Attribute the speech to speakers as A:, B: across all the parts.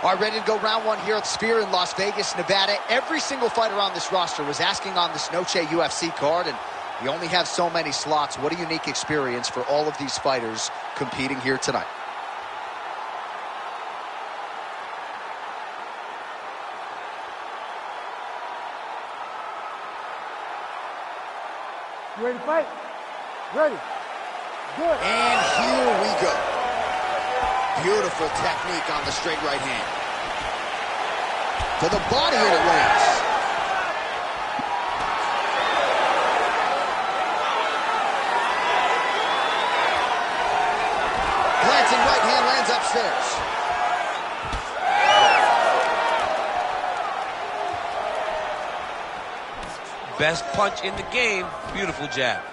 A: All right, ready to go round one here at Sphere in Las Vegas, Nevada. Every single fighter on this roster was asking on this Noche UFC card, and we only have so many slots. What a unique experience for all of these fighters competing here tonight.
B: You ready to fight? Ready. Good.
A: And here we go. Beautiful technique on the straight right hand. To the body and it lands. Glancing right hand lands upstairs.
C: Best punch in the game. Beautiful jab.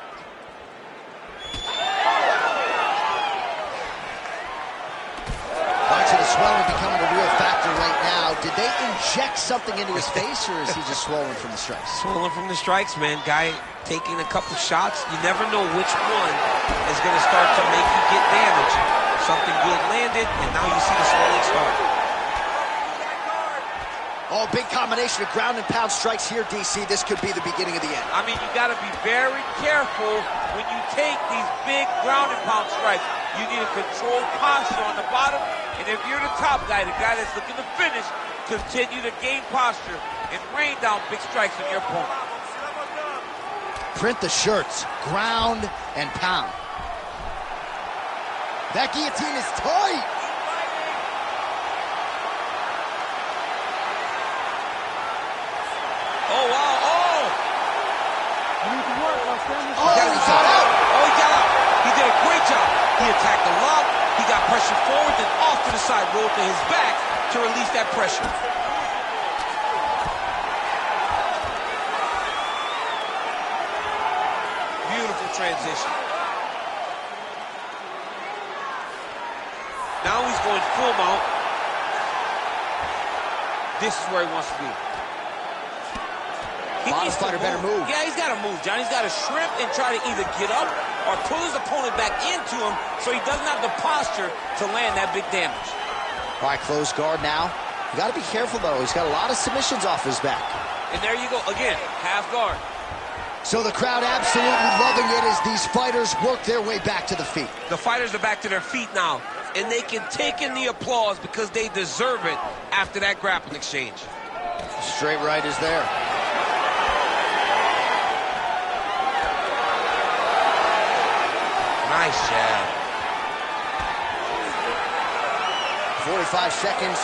A: So the swelling becoming a real factor right now. Did they inject something into his face, or is he just swollen from the strikes?
C: Swollen from the strikes, man. Guy taking a couple shots. You never know which one is going to start to make you get damaged. Something good landed, and now you see the swelling start.
A: Oh, big combination of ground and pound strikes here, DC. This could be the beginning of the end.
C: I mean, you got to be very careful when you take these big ground and pound strikes. You need a controlled posture on the bottom, and if you're the top guy, the guy that's looking to finish, continue to gain posture and rain down big strikes on your opponent.
A: Print the shirts, ground and pound. That guillotine is tight.
C: Oh, wow, oh!
B: You need to work on standing.
A: Oh, he got out.
C: Oh, he got out. He did a great job. He attacked the lock. He got pressure forward, then off to the side, rolled to his back to release that pressure. Beautiful transition. Now he's going full mount. This is where he wants to be. He needs to
A: fighter better move.
C: Yeah, he's got to move, John. He's got to shrimp and try to either get up or pull his opponent back into him so he doesn't have the posture to land that big damage.
A: All right, close guard now. You got to be careful, though. He's got a lot of submissions off his back.
C: And there you go. Again, half guard.
A: So the crowd absolutely loving it as these fighters work their way back to the feet.
C: The fighters are back to their feet now, and they can take in the applause because they deserve it after that grappling exchange.
A: Straight right is there.
C: Nice jab.
A: 45 seconds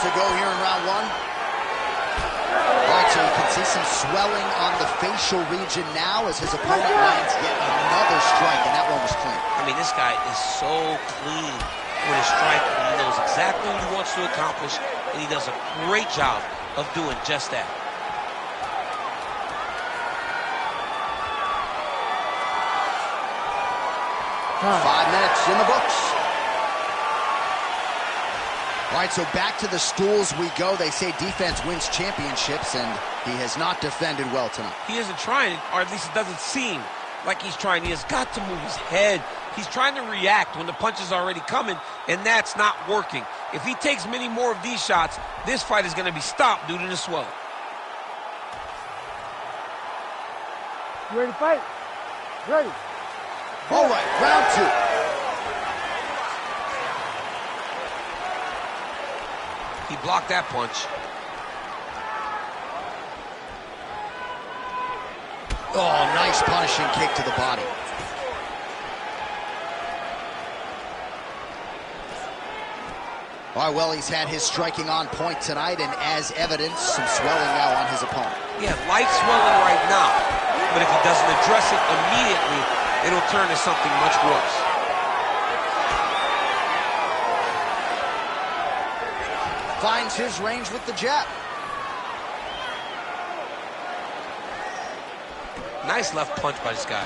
A: to go here in round one. All right, so you can see some swelling on the facial region now as his opponent lands yet another strike, and that one was clean.
C: I mean, this guy is so clean with his striking. He knows exactly what he wants to accomplish, and he does a great job of doing just that.
A: Huh. 5 minutes in the books. All right, so back to the stools we go. They say defense wins championships, and he has not defended well tonight.
C: He isn't trying, or at least it doesn't seem like he's trying. He has got to move his head. He's trying to react when the punch is already coming, and that's not working. If he takes many more of these shots, this fight is going to be stopped due to the swelling.
B: You ready to fight? Ready.
A: All right, round two.
C: He blocked that punch.
A: Oh, nice punishing kick to the body. All right, well, he's had his striking on point tonight, and as evidence, some swelling now on his opponent.
C: Yeah, light swelling right now, but if he doesn't address it immediately, it'll turn to something much worse.
A: Finds his range with the jab.
C: Nice left punch by this guy.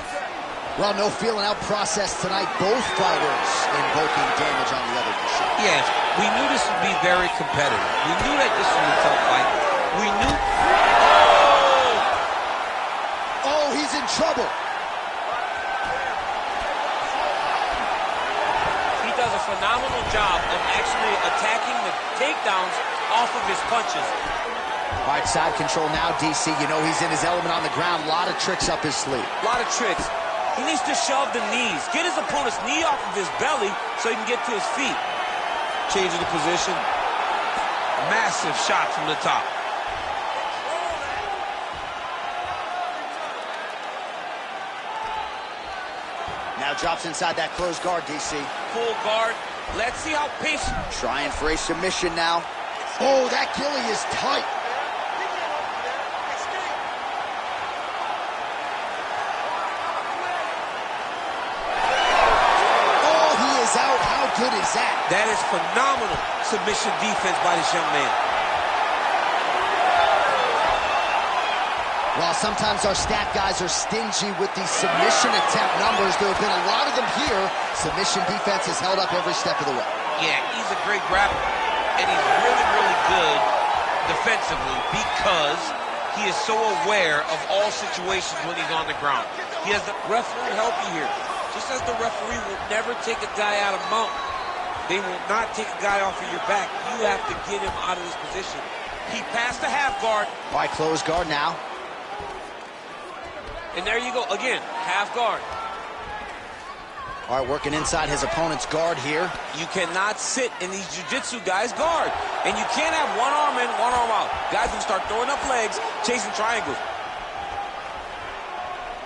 A: Well, no feeling out process tonight. Both fighters invoking damage on the other machine.
C: Yes, we knew this would be very competitive. We knew that this was a tough fight. We knew...
A: Oh, he's in trouble.
C: does a phenomenal job of actually attacking the takedowns off of his punches.
A: All right, side control now, DC. You know he's in his element on the ground. A lot of tricks up his sleeve.
C: A lot of tricks. He needs to shove the knees. Get his opponent's knee off of his belly so he can get to his feet. Changing the position. Massive shot from the top.
A: Now drops inside that closed guard, DC.
C: Full guard. Let's see how patient.
A: Trying for a submission now. Oh, that Gilly is tight. Oh, he is out. How good is that?
C: That is phenomenal submission defense by this young man.
A: While sometimes our stat guys are stingy with these submission attempt numbers, there have been a lot of them here. Submission defense has held up every step of the way.
C: Yeah, he's a great grappler, and he's really, really good defensively because he is so aware of all situations when he's on the ground. He has the referee help you here. Just as the referee will never take a guy out of mount, they will not take a guy off of your back. You have to get him out of this position. He passed the half guard.
A: All right, closed guard now.
C: And there you go, again, half guard.
A: All right, working inside his opponent's guard here.
C: You cannot sit in these jiu-jitsu guys' guard. And you can't have one arm in, one arm out. Guys will start throwing up legs, chasing triangles.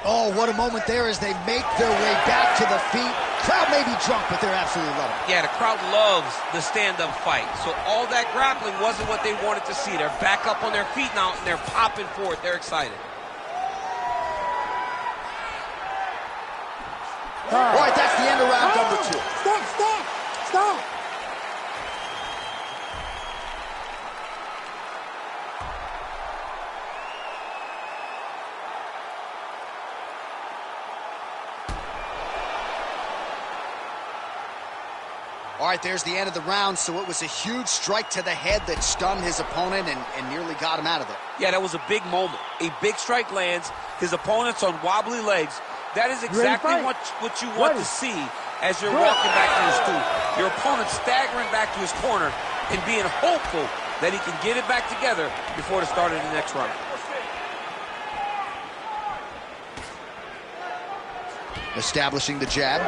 A: Oh, what a moment there as they make their way back to the feet. Crowd may be drunk, but they're absolutely loving it.
C: Yeah, the crowd loves the stand-up fight. So all that grappling wasn't what they wanted to see. They're back up on their feet now, and they're popping forward. They're excited.
A: All right, that's the end of round number 2.
B: Stop!
A: All right, there's the end of the round, so it was a huge strike to the head that stunned his opponent and nearly got him out of there.
C: Yeah, that was a big moment. A big strike lands. His opponent's on wobbly legs. That is exactly what you want to see as you're walking back to your stool. Your opponent staggering back to his corner and being hopeful that he can get it back together before the start of the next round.
A: Establishing the jab.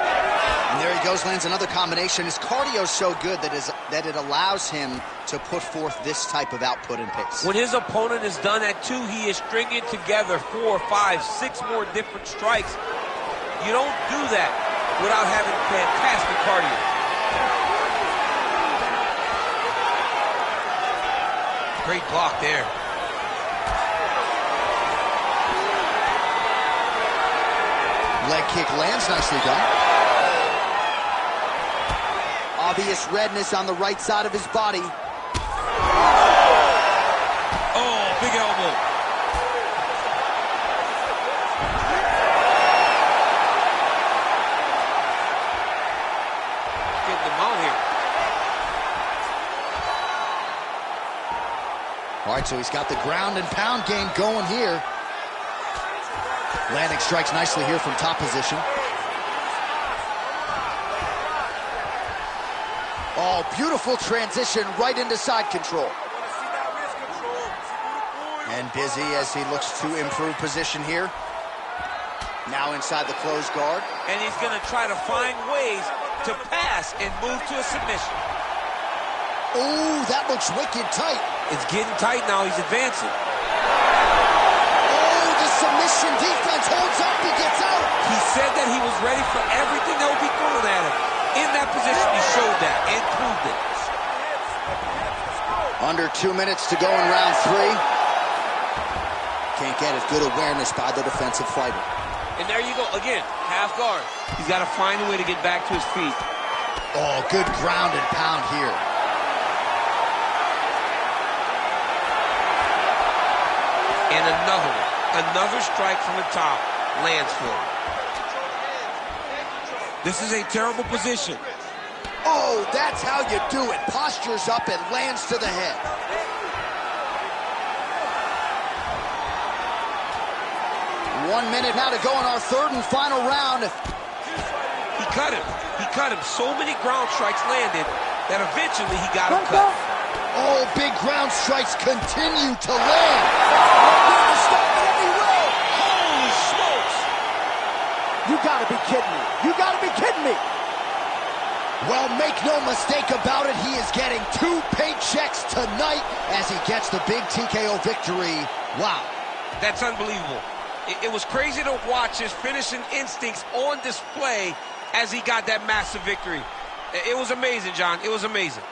A: And there he goes, lands another combination. His cardio's so good that it allows him to put forth this type of output and pace.
C: When his opponent is done at 2, he is stringing together 4, 5, 6 more different strikes. You don't do that without having fantastic cardio. Great block there.
A: Leg kick lands, nicely done. Obvious redness on the right side of his body.
C: Oh, big elbow. Getting them out here.
A: All right, so he's got the ground and pound game going here. Landing strikes nicely here from top position. Oh, beautiful transition right into side control. And busy as he looks to improve position here. Now inside the closed guard.
C: And he's going to try to find ways to pass and move to a submission.
A: Oh, that looks wicked tight.
C: It's getting tight now. He's advancing.
A: Oh, the submission defense holds up. He gets out.
C: He said that he was ready for everything that would be thrown at him. In that position, he showed that and proved it.
A: Under 2 minutes to go in round 3. Can't get it. Good awareness by the defensive fighter.
C: And there you go. Again, half guard. He's got to find a way to get back to his feet.
A: Oh, good ground and pound here.
C: And another one. Another strike from the top lands for him. This is a terrible position.
A: Oh, that's how you do it. Postures up and lands to the head. .1 minute now to go in our third and final round.
D: He cut him. He cut him. So many ground strikes landed that eventually he got him cut.
A: Oh, big ground strikes continue to land.
D: Holy smokes!
B: You gotta be kidding me. You gotta be kidding me.
A: Well, make no mistake about it, he is getting 2 paychecks tonight as he gets the big TKO victory. Wow.
D: That's unbelievable. It was crazy to watch his finishing instincts on display as he got that massive victory. It was amazing, John. It was amazing.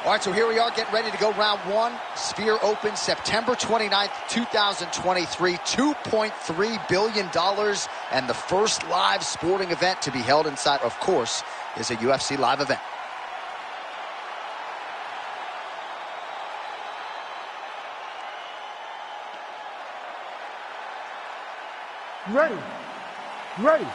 A: All right, so here we are getting ready to go round 1. Sphere Open, September 29th, 2023. $2.3 billion, and the first live sporting event to be held inside, of course, is a UFC live event.
B: Ready. Ready.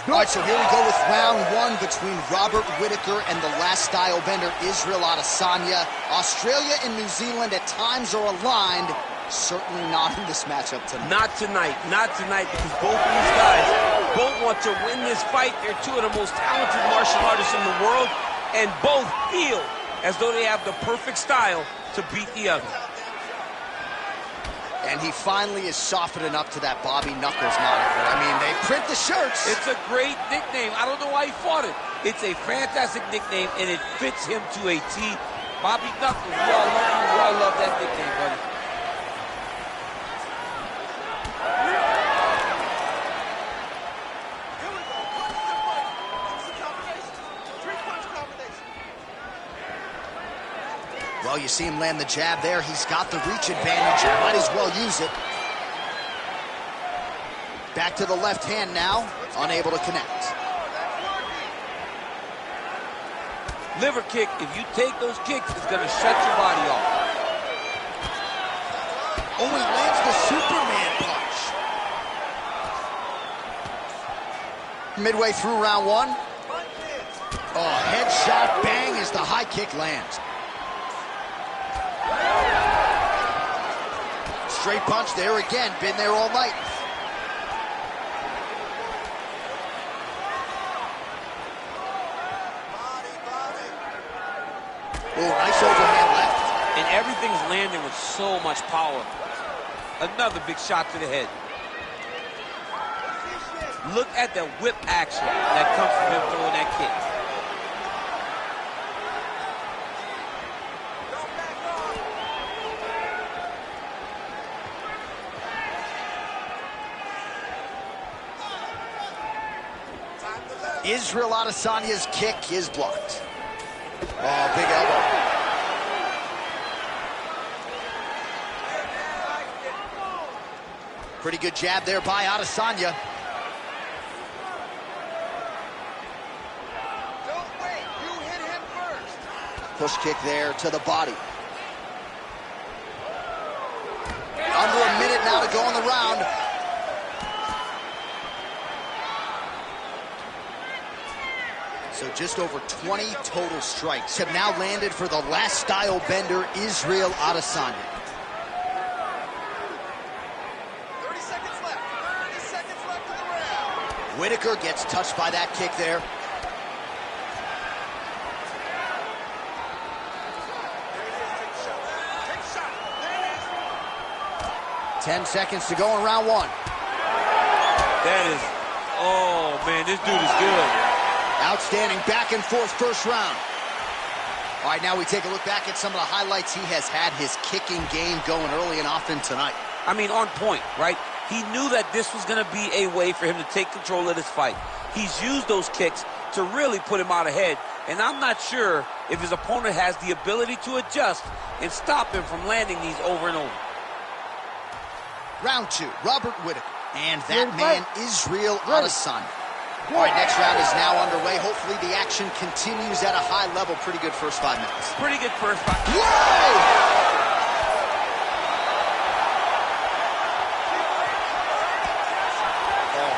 A: All right, so here we go with round 1 between Robert Whittaker and the last style bender, Israel Adesanya. Australia and New Zealand at times are aligned. Certainly not in this matchup tonight.
D: Not tonight. Not tonight, because both of these guys both want to win this fight. They're 2 of the most talented martial artists in the world, and both feel as though they have the perfect style to beat the other.
A: And he finally is softening up to that Bobby Knuckles moniker. I mean, they print the shirts.
D: It's a great nickname. I don't know why he fought it. It's a fantastic nickname, and it fits him to a T. Bobby Knuckles, we all love you. We all love that nickname, buddy.
A: Well, you see him land the jab there. He's got the reach advantage. You might as well use it. Back to the left hand now. Unable to connect.
D: Liver kick, if you take those kicks, it's going to shut your body off.
A: Oh, he lands the Superman punch. Midway through round 1. Oh, headshot bang as the high kick lands. Straight punch there again. Been there all night. Oh, nice overhand left.
D: And everything's landing with so much power. Another big shot to the head. Look at the whip action that comes from him throwing that kick.
A: Israel Adesanya's kick is blocked. Oh, big elbow. Pretty good jab there by Adesanya.
E: Don't wait, you hit him first.
A: Push kick there to the body. Under a minute now to go in the round. So just over 20 total strikes have now landed for the last style bender, Israel Adesanya.
E: 30 seconds left. 30 seconds left in the round.
A: Whittaker gets touched by that kick there.
E: Take shot. There it is.
A: 10 seconds to go in round 1.
D: That is, oh man, this dude is good.
A: Outstanding back and forth first round. All right, now we take a look back at some of the highlights. He has had his kicking game going early and often tonight.
D: I mean, on point, right? He knew that this was going to be a way for him to take control of this fight. He's used those kicks to really put him out ahead. And I'm not sure if his opponent has the ability to adjust and stop him from landing these over and over.
A: Round 2, Robert Whittaker. And that man, Israel Adesanya. All right, next round is now underway. Hopefully the action continues at a high level. Pretty good first 5 minutes.
D: Pretty good first 5 minutes.
A: Whoa!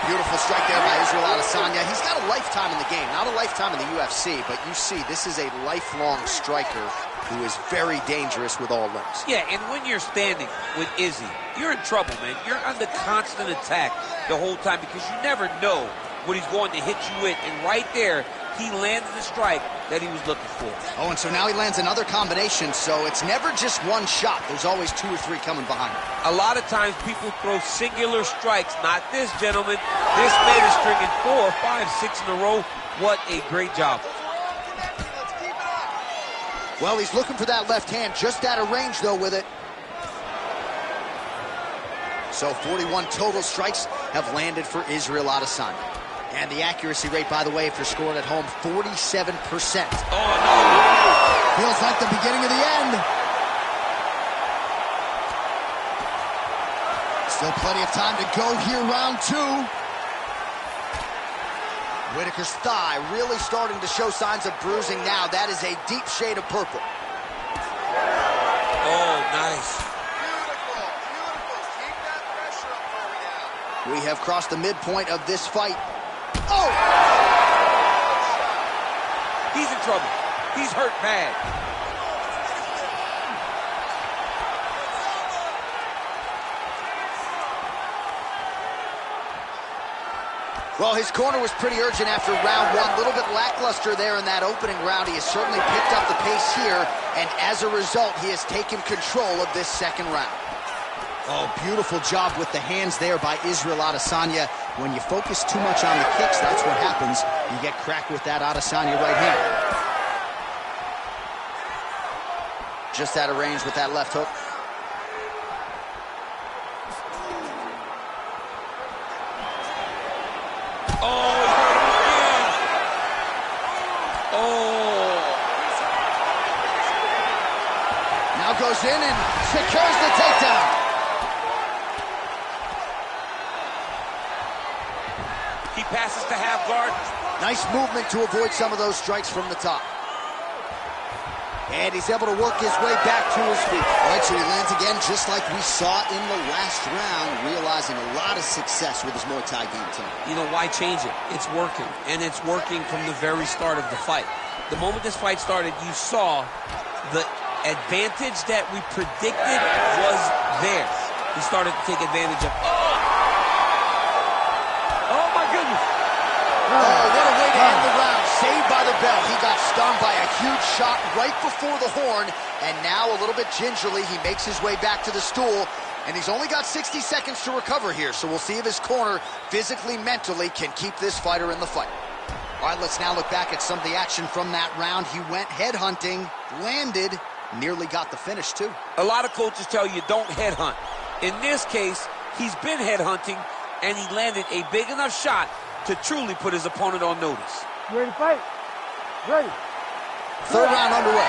A: Beautiful strike there by Israel Adesanya. He's got a lifetime in the game, not a lifetime in the UFC, but you see, this is a lifelong striker who is very dangerous with all limbs.
D: Yeah, and when you're standing with Izzy, you're in trouble, man. You're under constant attack the whole time because you never know what he's going to hit you with. And right there, he landed the strike that he was looking for.
A: Oh, and so now he lands another combination, so it's never just one shot. There's always 2 or 3 coming behind him.
D: A lot of times people throw singular strikes. Not this, gentleman. This man is stringing 4, 5, 6 in a row. What a great job.
A: Well, he's looking for that left hand, just out of range, though, with it. So 41 total strikes have landed for Israel Adesanya. And the accuracy rate, by the way, if you're scoring at home, 47%.
D: Oh, no.
A: Feels like the beginning of the end. Still plenty of time to go here, round 2. Whittaker's thigh really starting to show signs of bruising now. That is a deep shade of purple.
D: Oh, nice.
E: Beautiful, beautiful. Keep that pressure up for me now.
A: We have crossed the midpoint of this fight. Oh!
D: He's in trouble. He's hurt bad.
A: Well, his corner was pretty urgent after round 1. A little bit lackluster there in that opening round. He has certainly picked up the pace here, and as a result, he has taken control of this second round. Oh, beautiful job with the hands there by Israel Adesanya. When you focus too much on the kicks, that's what happens. You get cracked with that Adesanya right hand. Just out of range with that left hook.
D: Oh, he's hurt him again. Oh.
A: Now goes in and secures the takedown.
D: He passes to half guard.
A: Nice movement to avoid some of those strikes from the top. And he's able to work his way back to his feet. All right, so he lands again just like we saw in the last round, realizing a lot of success with his Muay Thai game tonight.
D: You know, why change it? It's working, and it's working from the very start of the fight. The moment this fight started, you saw the advantage that we predicted was there. He started to take advantage of. Oh my goodness.
A: Oh, what a way to end the round. Saved by the bell. He got stung by a huge shot right before the horn, and now a little bit gingerly, he makes his way back to the stool, and he's only got 60 seconds to recover here, so we'll see if his corner physically, mentally can keep this fighter in the fight. All right, let's now look back at some of the action from that round. He went headhunting, landed, nearly got the finish, too.
D: A lot of coaches tell you don't headhunt. In this case, he's been headhunting, and he landed a big enough shot to truly put his opponent on notice.
B: You ready to fight? Ready.
A: Third round underway.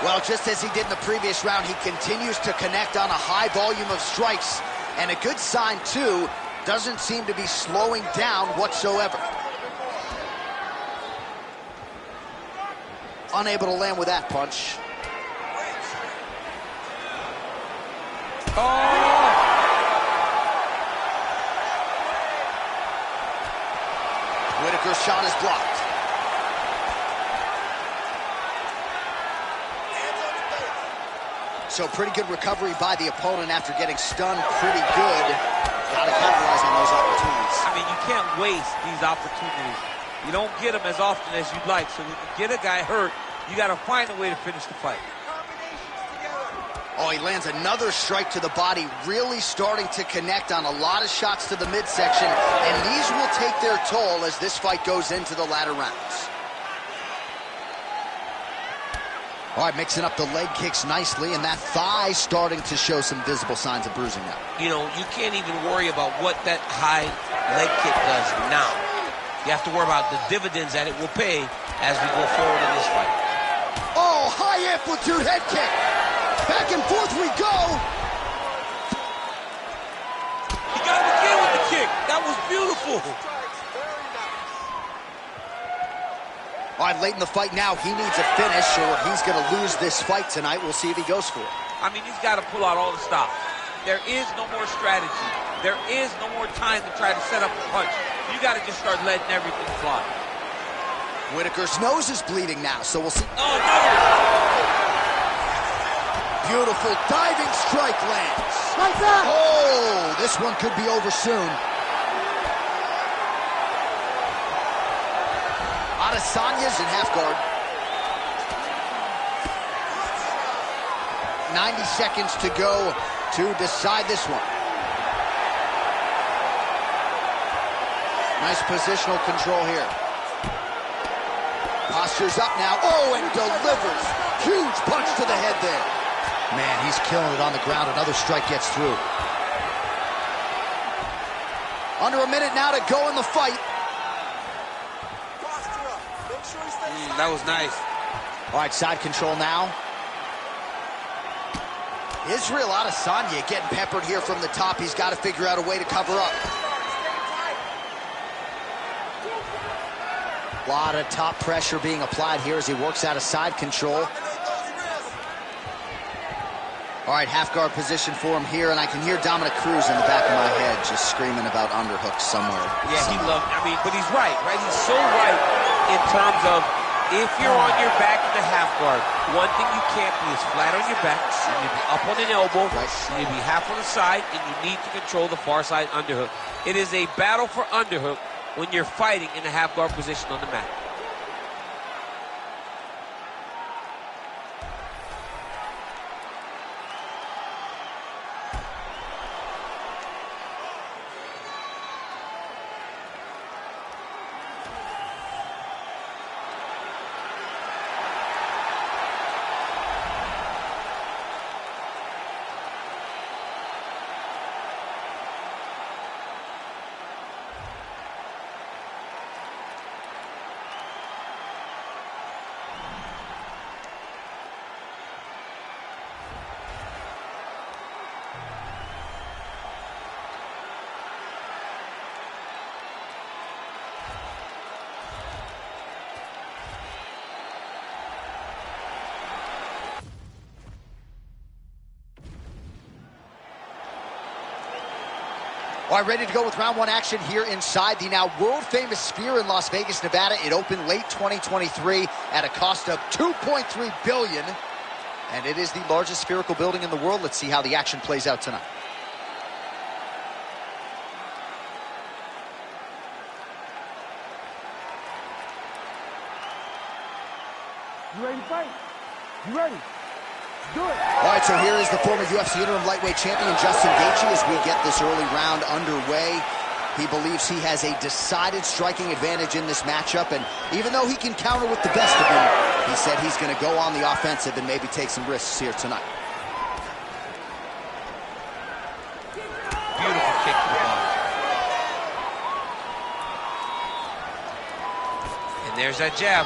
A: Well, just as he did in the previous round, he continues to connect on a high volume of strikes. And a good sign, too, doesn't seem to be slowing down whatsoever. Unable to land with that punch.
D: Oh!
A: Whittaker's shot is blocked. So pretty good recovery by the opponent after getting stunned pretty good. Got to capitalize on those opportunities.
D: I mean, you can't waste these opportunities. You don't get them as often as you'd like. So when you get a guy hurt, you got to find a way to finish the fight.
A: Oh, he lands another strike to the body, really starting to connect on a lot of shots to the midsection, and these will take their toll as this fight goes into the latter rounds. All right, mixing up the leg kicks nicely, and that thigh starting to show some visible signs of bruising now.
D: You know, you can't even worry about what that high leg kick does now. You have to worry about the dividends that it will pay as we go forward in this fight.
A: Oh, high amplitude head kick. Back and forth we go.
D: He got him again with the kick. That was beautiful.
A: All right, late in the fight now, he needs a finish or he's going to lose this fight tonight. We'll see if he goes for it.
C: I mean, he's got to pull out all the stops. There is no more strategy. There is no more time to try to set up a punch. You got to just start letting everything fly.
A: Whitaker's nose is bleeding now, so we'll see.
C: Oh, another!
A: Beautiful diving strike lands.
B: Like that.
A: Oh, this one could be over soon. Adesanya's in half guard. 90 seconds to go to decide this one. Nice positional control here. Posture's up now. Oh, and delivers. Huge punch to the head there. Man, he's killing it on the ground. Another strike gets through. Under a minute now to go in the fight.
D: That was nice.
A: All right, side control now. Israel Adesanya getting peppered here from the top. He's got to figure out a way to cover up. A lot of top pressure being applied here as he works out of side control. All right, half guard position for him here, and I can hear Dominic Cruz in the back of my head just screaming about underhooks somewhere.
C: Yeah, he loved, I mean, but he's right? He's so right in terms of if you're on your back in the half guard, one thing you can't be is flat on your back. You need to be up on an elbow.
A: Right.
C: You need to be half on the side, and you need to control the far side underhook. It is a battle for underhook when you're fighting in a half guard position on the mat.
A: All right, ready to go with round one action here inside the now world-famous Sphere in Las Vegas, Nevada. It opened late 2023 at a cost of $2.3 billion, and it is the largest spherical building in the world. Let's see how the action plays out tonight.
B: You ready to fight? You ready? Do it.
A: All right, so here is the former UFC interim lightweight champion, Justin Gaethje, as we get this early round underway. He believes he has a decided striking advantage in this matchup, and even though he can counter with the best of them, he said he's going to go on the offensive and maybe take some risks here tonight.
C: Beautiful kick to the body. And there's that jab.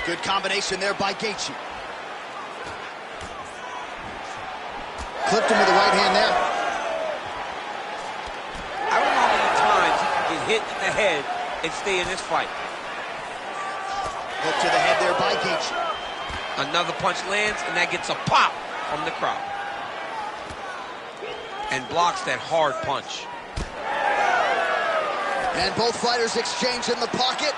A: Good combination there by Gaethje. Clipped him with the right hand there.
C: I don't know how many times he can get hit in the head and stay in this fight.
A: Hook to the head there by Gaethje.
D: Another punch lands, and that gets a pop from the crowd. And blocks that hard punch.
A: And both fighters exchange in the pocket.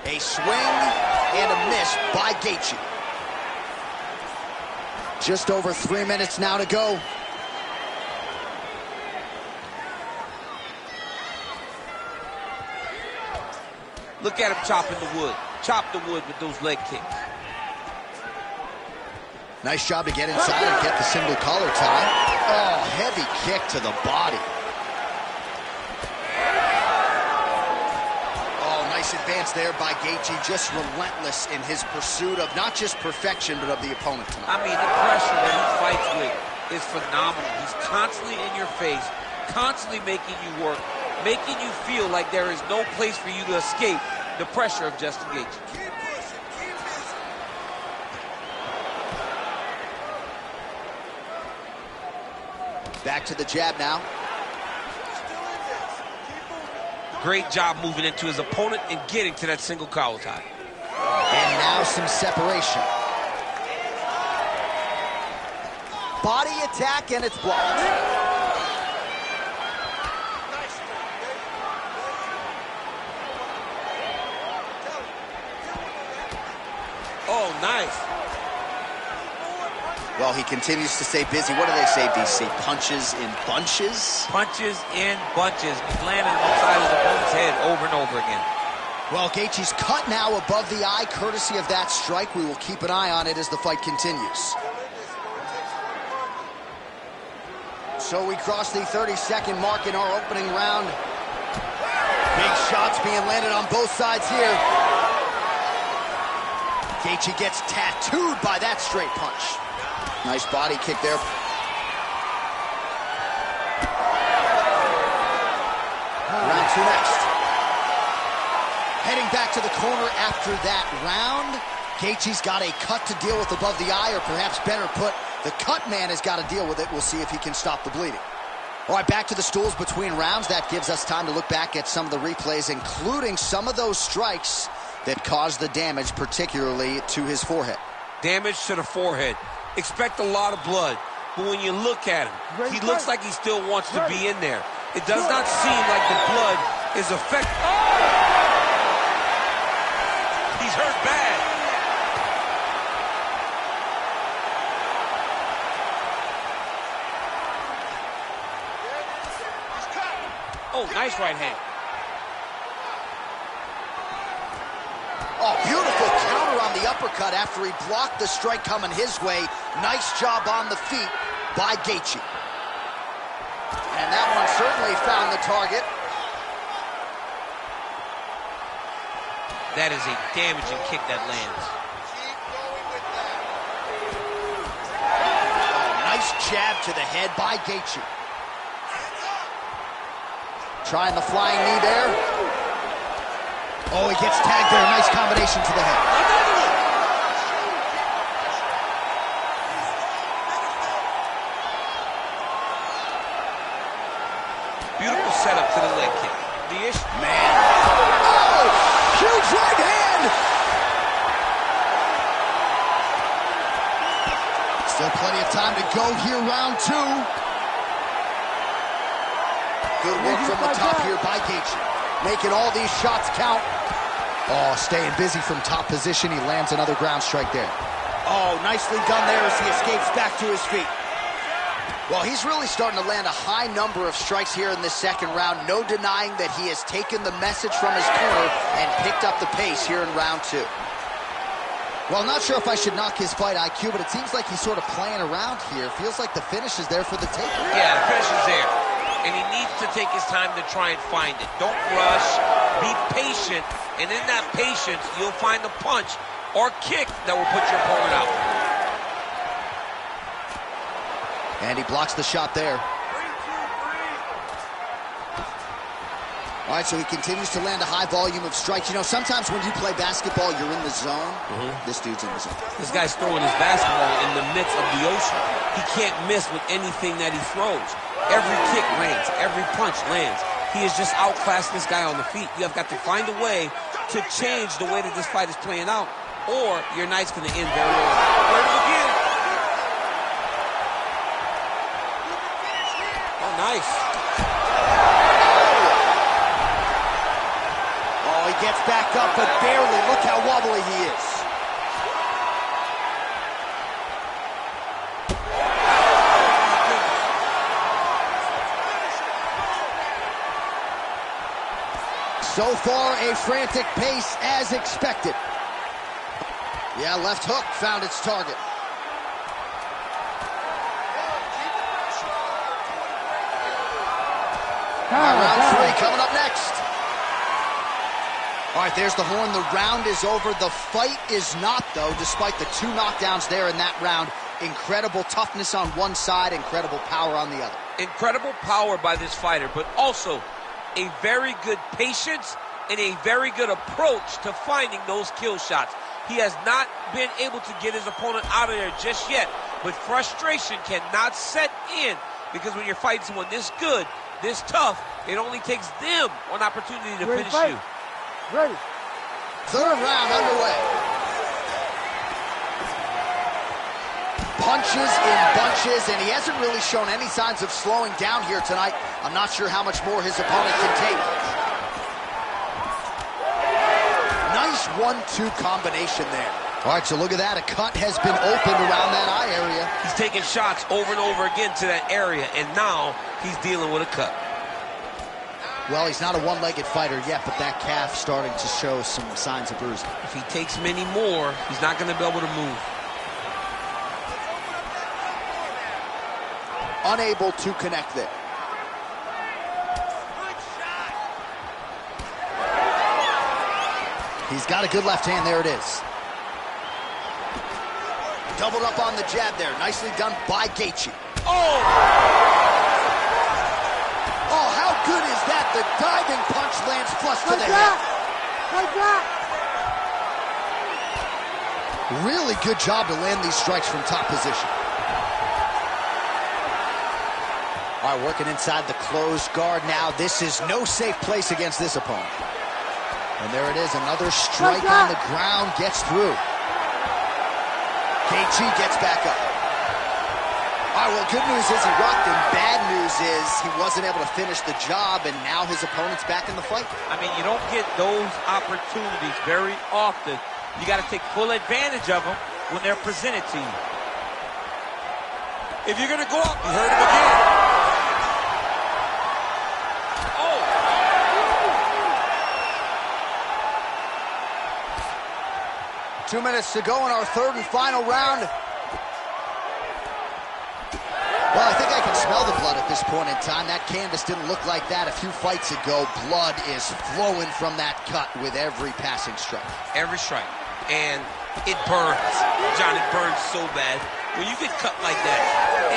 A: A swing and a miss by Gaethje. Just over 3 minutes now to go.
D: Look at him chopping the wood. Chop the wood with those leg kicks.
A: Nice job to get inside and get the single collar tie. Oh, heavy kick to the body. Oh, nice Nice advance there by Gaethje, just relentless in his pursuit of not just perfection, but of the opponent tonight.
C: I mean, the pressure that he fights with is phenomenal. He's constantly in your face, constantly making you work, making you feel like there is no place for you to escape the pressure of Justin Gaethje.
A: Back to the jab now.
D: Great job moving into his opponent and getting to that single collar tie.
A: And now some separation. Body attack, and it's blocked.
C: Oh, nice.
A: Well, he continues to stay busy. What do they say, DC? Punches in bunches?
C: Punches in bunches. He's landing outside his opponent's head over and over again.
A: Well, Gaethje's cut now above the eye, courtesy of that strike. We will keep an eye on it as the fight continues. So we cross the 30-second mark in our opening round. Big shots being landed on both sides here. Gaethje gets tattooed by that straight punch. Nice body kick there. Round two next. Heading back to the corner after that round. Gaethje's got a cut to deal with above the eye, or perhaps better put, the cut man has got to deal with it. We'll see if he can stop the bleeding. All right, back to the stools between rounds. That gives us time to look back at some of the replays, including some of those strikes that caused the damage, particularly to his forehead.
D: Damage to the forehead. Expect a lot of blood, but when you look at him, he looks like he still wants to be in there. It does not seem like the blood is affecting. Oh! He's hurt bad.
C: Oh, nice right hand.
A: Oh, beautiful counter on the uppercut after he blocked the strike coming his way. Nice job on the feet by Gaethje. And that one certainly found the target.
D: That is a damaging kick that lands.
A: Oh, nice jab to the head by Gaethje. Trying the flying knee there. Oh, he gets tagged there. Nice combination to the head.
D: Beautiful setup to the leg kick. The issue,
A: Man. Oh, huge right hand. Still plenty of time to go here, round two. Good work from the top here by Gaethje. Making all these shots count. Oh, staying busy from top position. He lands another ground strike there. Oh, nicely done there as he escapes back to his feet. Well, he's really starting to land a high number of strikes here in this second round. No denying that he has taken the message from his corner and picked up the pace here in round two. Well, not sure if I should knock his fight IQ, but it seems like he's sort of playing around here. Feels like the finish is there for the taking.
D: yeah, the finish is there. And he needs to take his time to try and find it. Don't rush. Be patient. And in that patience, you'll find the punch or kick that will put your opponent out.
A: And he blocks the shot there. All right, so he continues to land a high volume of strikes. You know, sometimes when you play basketball, you're in the zone. This dude's in the zone.
D: This guy's throwing his basketball in the midst of the ocean. He can't miss with anything that he throws. Every kick lands. Every punch lands. He has just outclassed this guy on the feet. You have got to find a way to change the way that this fight is playing out, or your night's going to end very early. Where to begin? Oh, nice.
A: Oh, he gets back up, but barely. Look how wobbly he is. So far, a frantic pace as expected. Yeah, left hook found its target. Round three coming up next. All right, there's the horn. The round is over. The fight is not, though, despite the 2 knockdowns there in that round. Incredible toughness on one side, incredible power on the other.
D: Incredible power by this fighter, but also a very good patience and a very good approach to finding those kill shots. He has not been able to get his opponent out of there just yet, but frustration cannot set in because when you're fighting someone this good, this tough, it only takes them one opportunity to finish you.
B: Ready.
A: Third round underway. Punches in bunches, and he hasn't really shown any signs of slowing down here tonight. I'm not sure how much more his opponent can take. Nice 1-2 combination there. All right, so look at that. A cut has been opened around that eye area.
D: He's taking shots over and over again to that area, and now he's dealing with a cut.
A: Well, he's not a one-legged fighter yet, but that calf starting to show some signs of bruising.
D: If he takes many more, he's not going to be able to move.
A: Unable to connect there. He's got a good left hand. There it is. Doubled up on the jab there. Nicely done by Gaethje. Oh, how good is that? The diving punch lands flush to the head. Really good job to land these strikes from top position. All right, working inside the closed guard now. This is no safe place against this opponent. And there it is, another strike on the ground, gets through. Gaethje gets back up. All right, well, good news is he rocked him. Bad news is he wasn't able to finish the job, and now his opponent's back in the fight.
C: I mean, you don't get those opportunities very often. You got to take full advantage of them when they're presented to you. If you're going to go up, you heard him again.
A: 2 minutes to go in our third and final round. Well, I think I can smell the blood at this point in time. That canvas didn't look like that a few fights ago. Blood is flowing from that cut with every passing strike.
D: Every strike. And it burns. John, it burns so bad. When you get cut like that,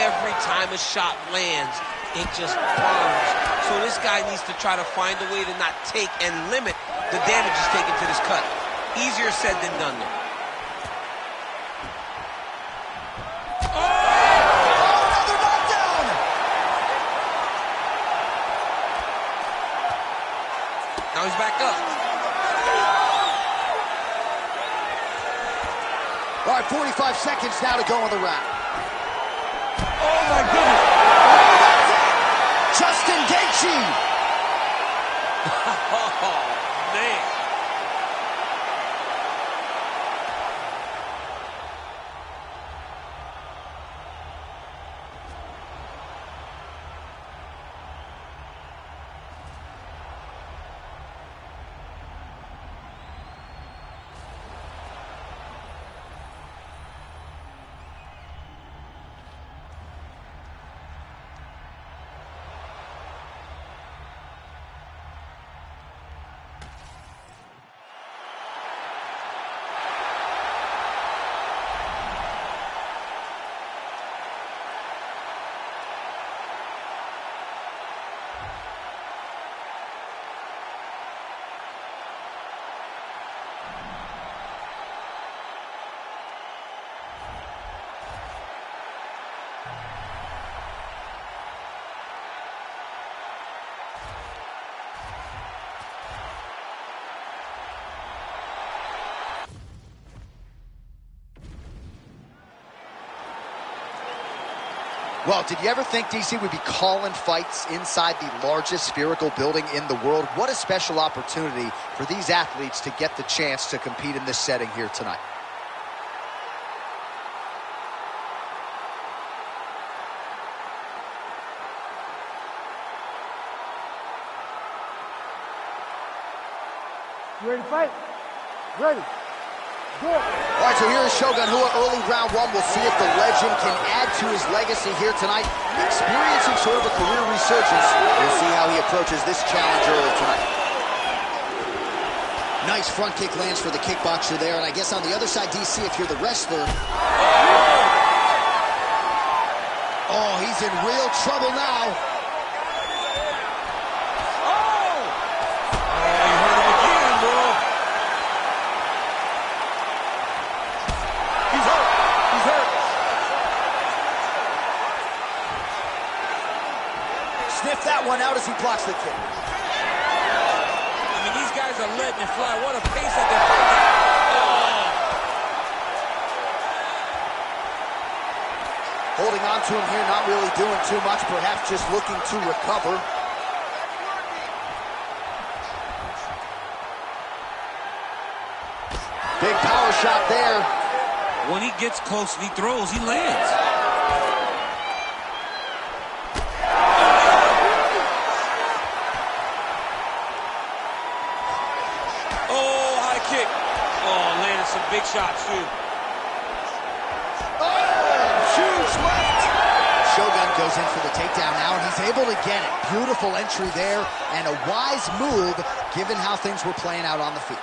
D: every time a shot lands, it just burns. So this guy needs to try to find a way to not take and limit the damage he's taken to this cut. Easier said than done there. Now he's back up.
A: All right, 45 seconds now to go in the round.
B: Oh, my goodness.
A: Justin Gaethje.
D: Oh, man.
A: Well, did you ever think DC would be calling fights inside the largest spherical building in the world? What a special opportunity for these athletes to get the chance to compete in this setting here tonight.
B: You ready to fight? Ready. Go.
A: All right, so here is Shogun Rua, early round one. We'll see if the legend can add to his legacy here tonight. Experiencing sort of a career resurgence. We'll see how he approaches this challenge early tonight. Nice front kick lands for the kickboxer there, and I guess on the other side, DC, if you're the wrestler... Oh, he's in real trouble now.
D: Oh, you heard him again, bro.
B: He's hurt. He's hurt.
A: Sniff that one out as he blocks the kick.
D: I mean, these guys are letting it fly. What a pace that they're taking.
A: Holding on to him here, not really doing too much, perhaps just looking to recover. Big power shot there.
D: When he gets close and he throws, he lands. Oh, high kick. Oh, landed some big shots, too.
A: Huge left. Shogun goes in for the takedown now, and he's able to get it. Beautiful entry there, and a wise move, given how things were playing out on the feet.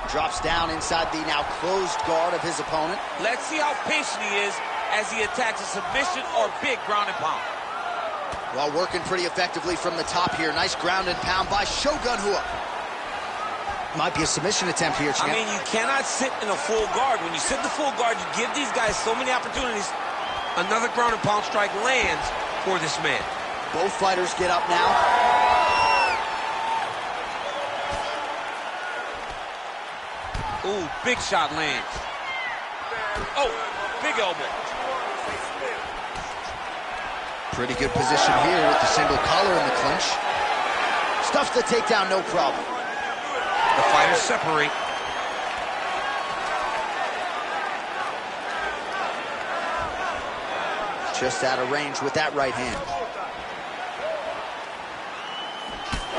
A: Drops down inside the now closed guard of his opponent.
C: Let's see how patient he is as he attacks a submission or big ground and pound.
A: Well, working pretty effectively from the top here. Nice ground and pound by Shogun Rua. Might be a submission attempt here, champ.
D: I mean, you cannot sit in a full guard. When you sit in the full guard, you give these guys so many opportunities. Another ground and pound strike lands for this man.
A: Both fighters get up now.
D: Ooh, big shot lands. Oh, big elbow.
A: Pretty good position here with the single collar in the clinch. Stuffs the takedown, no problem.
D: The fighters separate.
A: Just out of range with that right hand.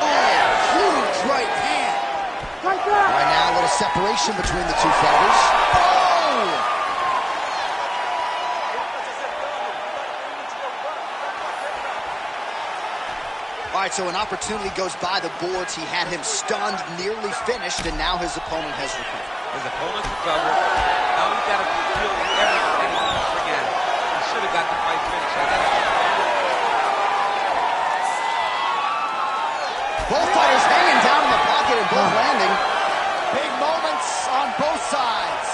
A: Oh, huge right hand. Right now, a little separation between the two fighters. Oh! All right, so an opportunity goes by the boards. He had him stunned, nearly finished, and now his opponent has recovered.
C: His opponent's recovered. Now he's got to deal with everything again. He should have got the fight finished.
A: Both fighters hanging down in the pocket and both landing. Big moments on both sides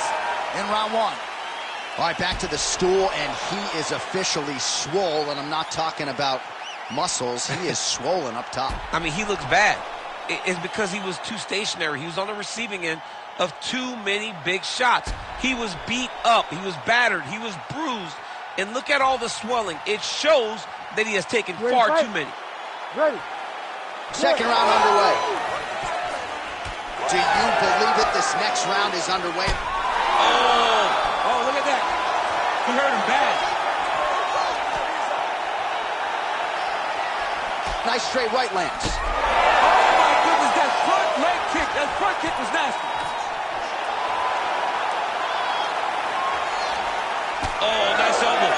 A: in round one. All right, back to the stool, and he is officially swole, and I'm not talking about muscles. He is swollen up top.
D: I mean, he looks bad. It's because he was too stationary. He was on the receiving end of too many big shots. He was beat up. He was battered. He was bruised. And look at all the swelling. It shows that he has taken far too many.
B: Ready.
A: Second round underway. Do you believe it? This next round is underway.
D: Oh, look at that. He hurt him bad.
A: Nice straight right lands.
B: Oh, my goodness, that front leg kick. That front kick was nasty.
D: Oh, nice elbow.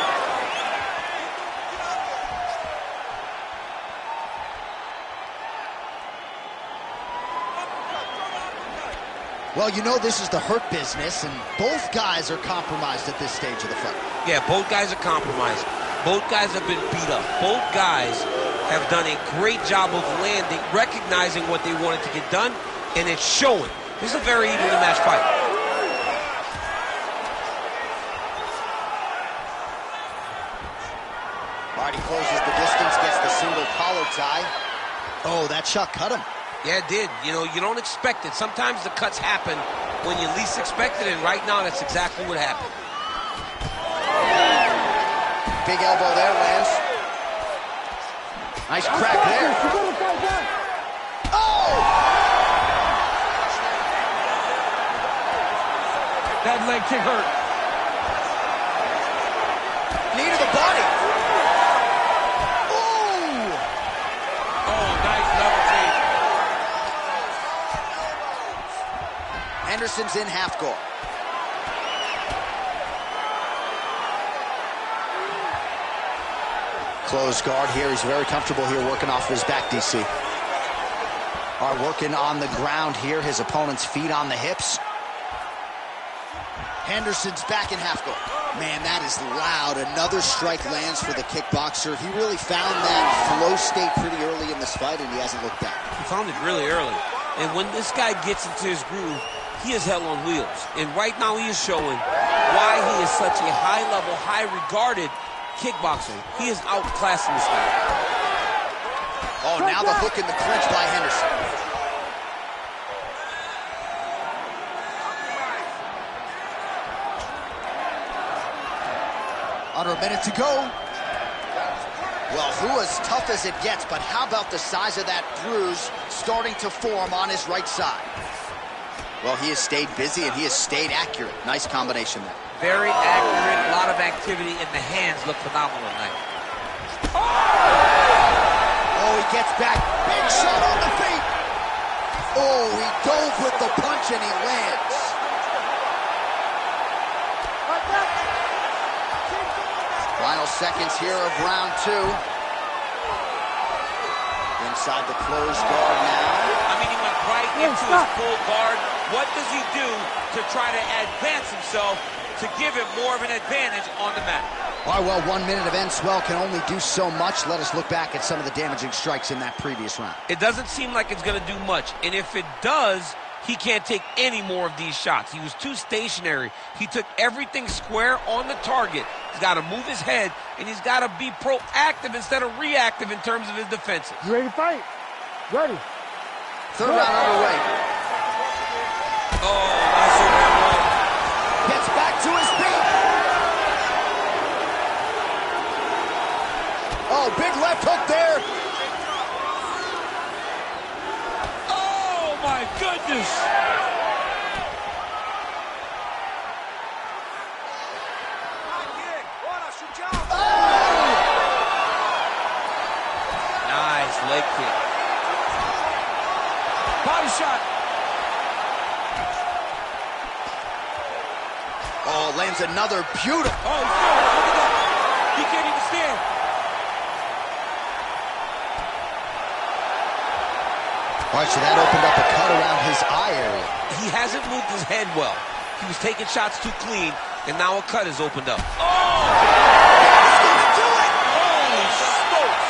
A: Well, you know this is the hurt business, and both guys are compromised at this stage of the fight.
D: Yeah, both guys are compromised. Both guys have been beat up. Both guys have done a great job of landing, recognizing what they wanted to get done, and it's showing. This is a very evenly matched fight.
A: Marty closes the distance, gets the single collar tie. Oh, that shot cut him.
D: Yeah, it did. You know, you don't expect it. Sometimes the cuts happen when you least expect it, and right now that's exactly what happened.
A: Big elbow there, lands. Nice crack there. Oh!
B: That leg kick hurt.
A: Knee to the body. Ooh!
D: Oh, nice level change.
A: Henderson's in half guard. Closed guard here. He's very comfortable here working off of his back, DC. are working on the ground here. His opponent's feet on the hips. Henderson's back in half guard. Man, that is loud. Another strike lands for the kickboxer. He really found that flow state pretty early in this fight, and he hasn't looked back.
D: He found it really early. And when this guy gets into his groove, he is hell on wheels. And right now he is showing why he is such a high-level, high-regarded kickboxer. He is outclassing this guy.
A: Oh, now the hook in the clinch by Henderson. Under a minute to go. Well, Hu as tough as it gets, but how about the size of that bruise starting to form on his right side? Well, he has stayed busy and he has stayed accurate. Nice combination there.
C: Very accurate, a lot of activity, and the hands look phenomenal tonight.
A: Oh, he gets back. Big shot on the feet. Oh, he dove with the punch and he lands. Final seconds here of round 2. Inside the closed guard now.
C: I mean, he went right into his full guard. What does he do to try to advance himself to give him more of an advantage on the mat?
A: All right, well, 1 minute of end swell can only do so much. Let us look back at some of the damaging strikes in that previous round.
D: It doesn't seem like it's going to do much. And if it does, he can't take any more of these shots. He was too stationary. He took everything square on the target. He's got to move his head, and he's got to be proactive instead of reactive in terms of his defenses.
B: You ready to fight? Ready.
A: Third round underway.
D: Oh, nice overhand right.
A: Gets back to his feet. Oh, big left hook there.
D: Oh, my goodness.
C: Nice leg kick.
D: Body shot.
A: Oh, lands another beautiful.
D: Oh, he's good. Look at that. He can't even stand.
A: All right, so that opened up a cut around his eye area.
D: He hasn't moved his head well. He was taking shots too clean, and now a cut has opened up. Oh!
A: That's gonna do it!
D: Holy smokes!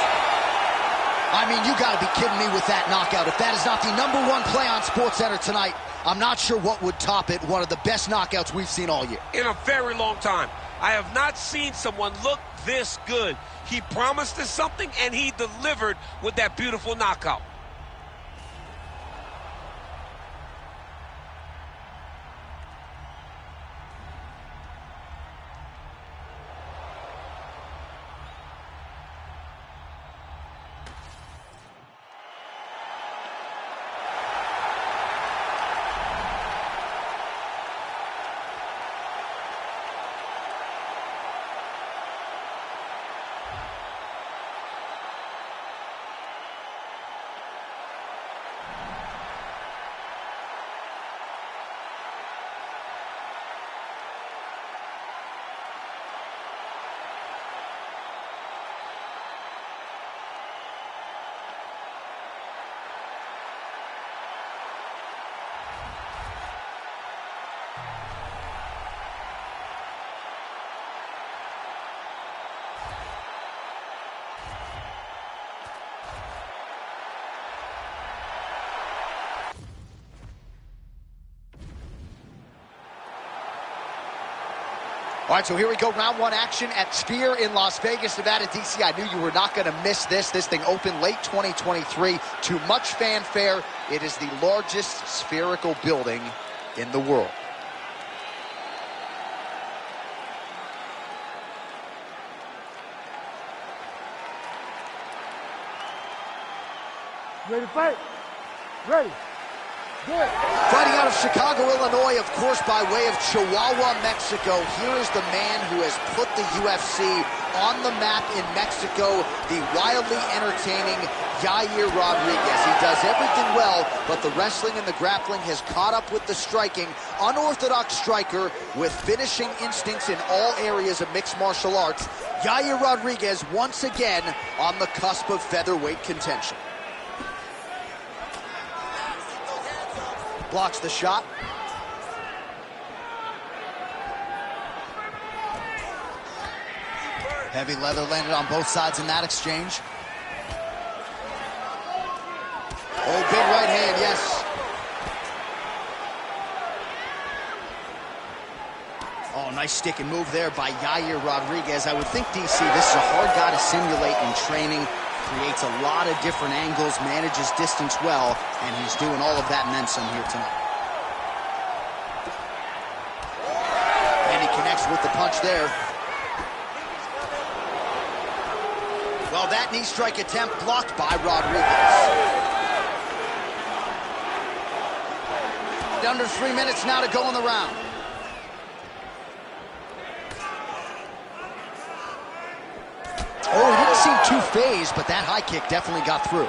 A: I mean, you gotta be kidding me with that knockout. If that is not the #1 play on SportsCenter tonight, I'm not sure what would top it. One of the best knockouts we've seen all year.
D: In a very long time. I have not seen someone look this good. He promised us something, and he delivered with that beautiful knockout.
A: All right, so here we go, round 1 action at Sphere in Las Vegas, Nevada, DC. I knew you were not going to miss this. This thing opened late 2023 to much fanfare. It is the largest spherical building in the world.
B: You ready to fight? Ready. Good.
A: Fighting out of Chicago, Illinois, of course, by way of Chihuahua, Mexico. Here is the man who has put the UFC on the map in Mexico, the wildly entertaining Yair Rodriguez. He does everything well, but the wrestling and the grappling has caught up with the striking. Unorthodox striker with finishing instincts in all areas of mixed martial arts. Yair Rodriguez once again on the cusp of featherweight contention. blocks the shot. Heavy leather landed on both sides in that exchange. Oh, big right hand, yes. Oh, nice stick and move there by Yair Rodriguez. I would think, DC, this is a hard guy to simulate in training. Creates a lot of different angles, manages distance well, and he's doing all of that and then some here tonight. And he connects with the punch there. Well, that knee strike attempt blocked by Rodriguez. Under 3 minutes now to go in the round. Oh, he didn't seem too phased, but that high kick definitely got through.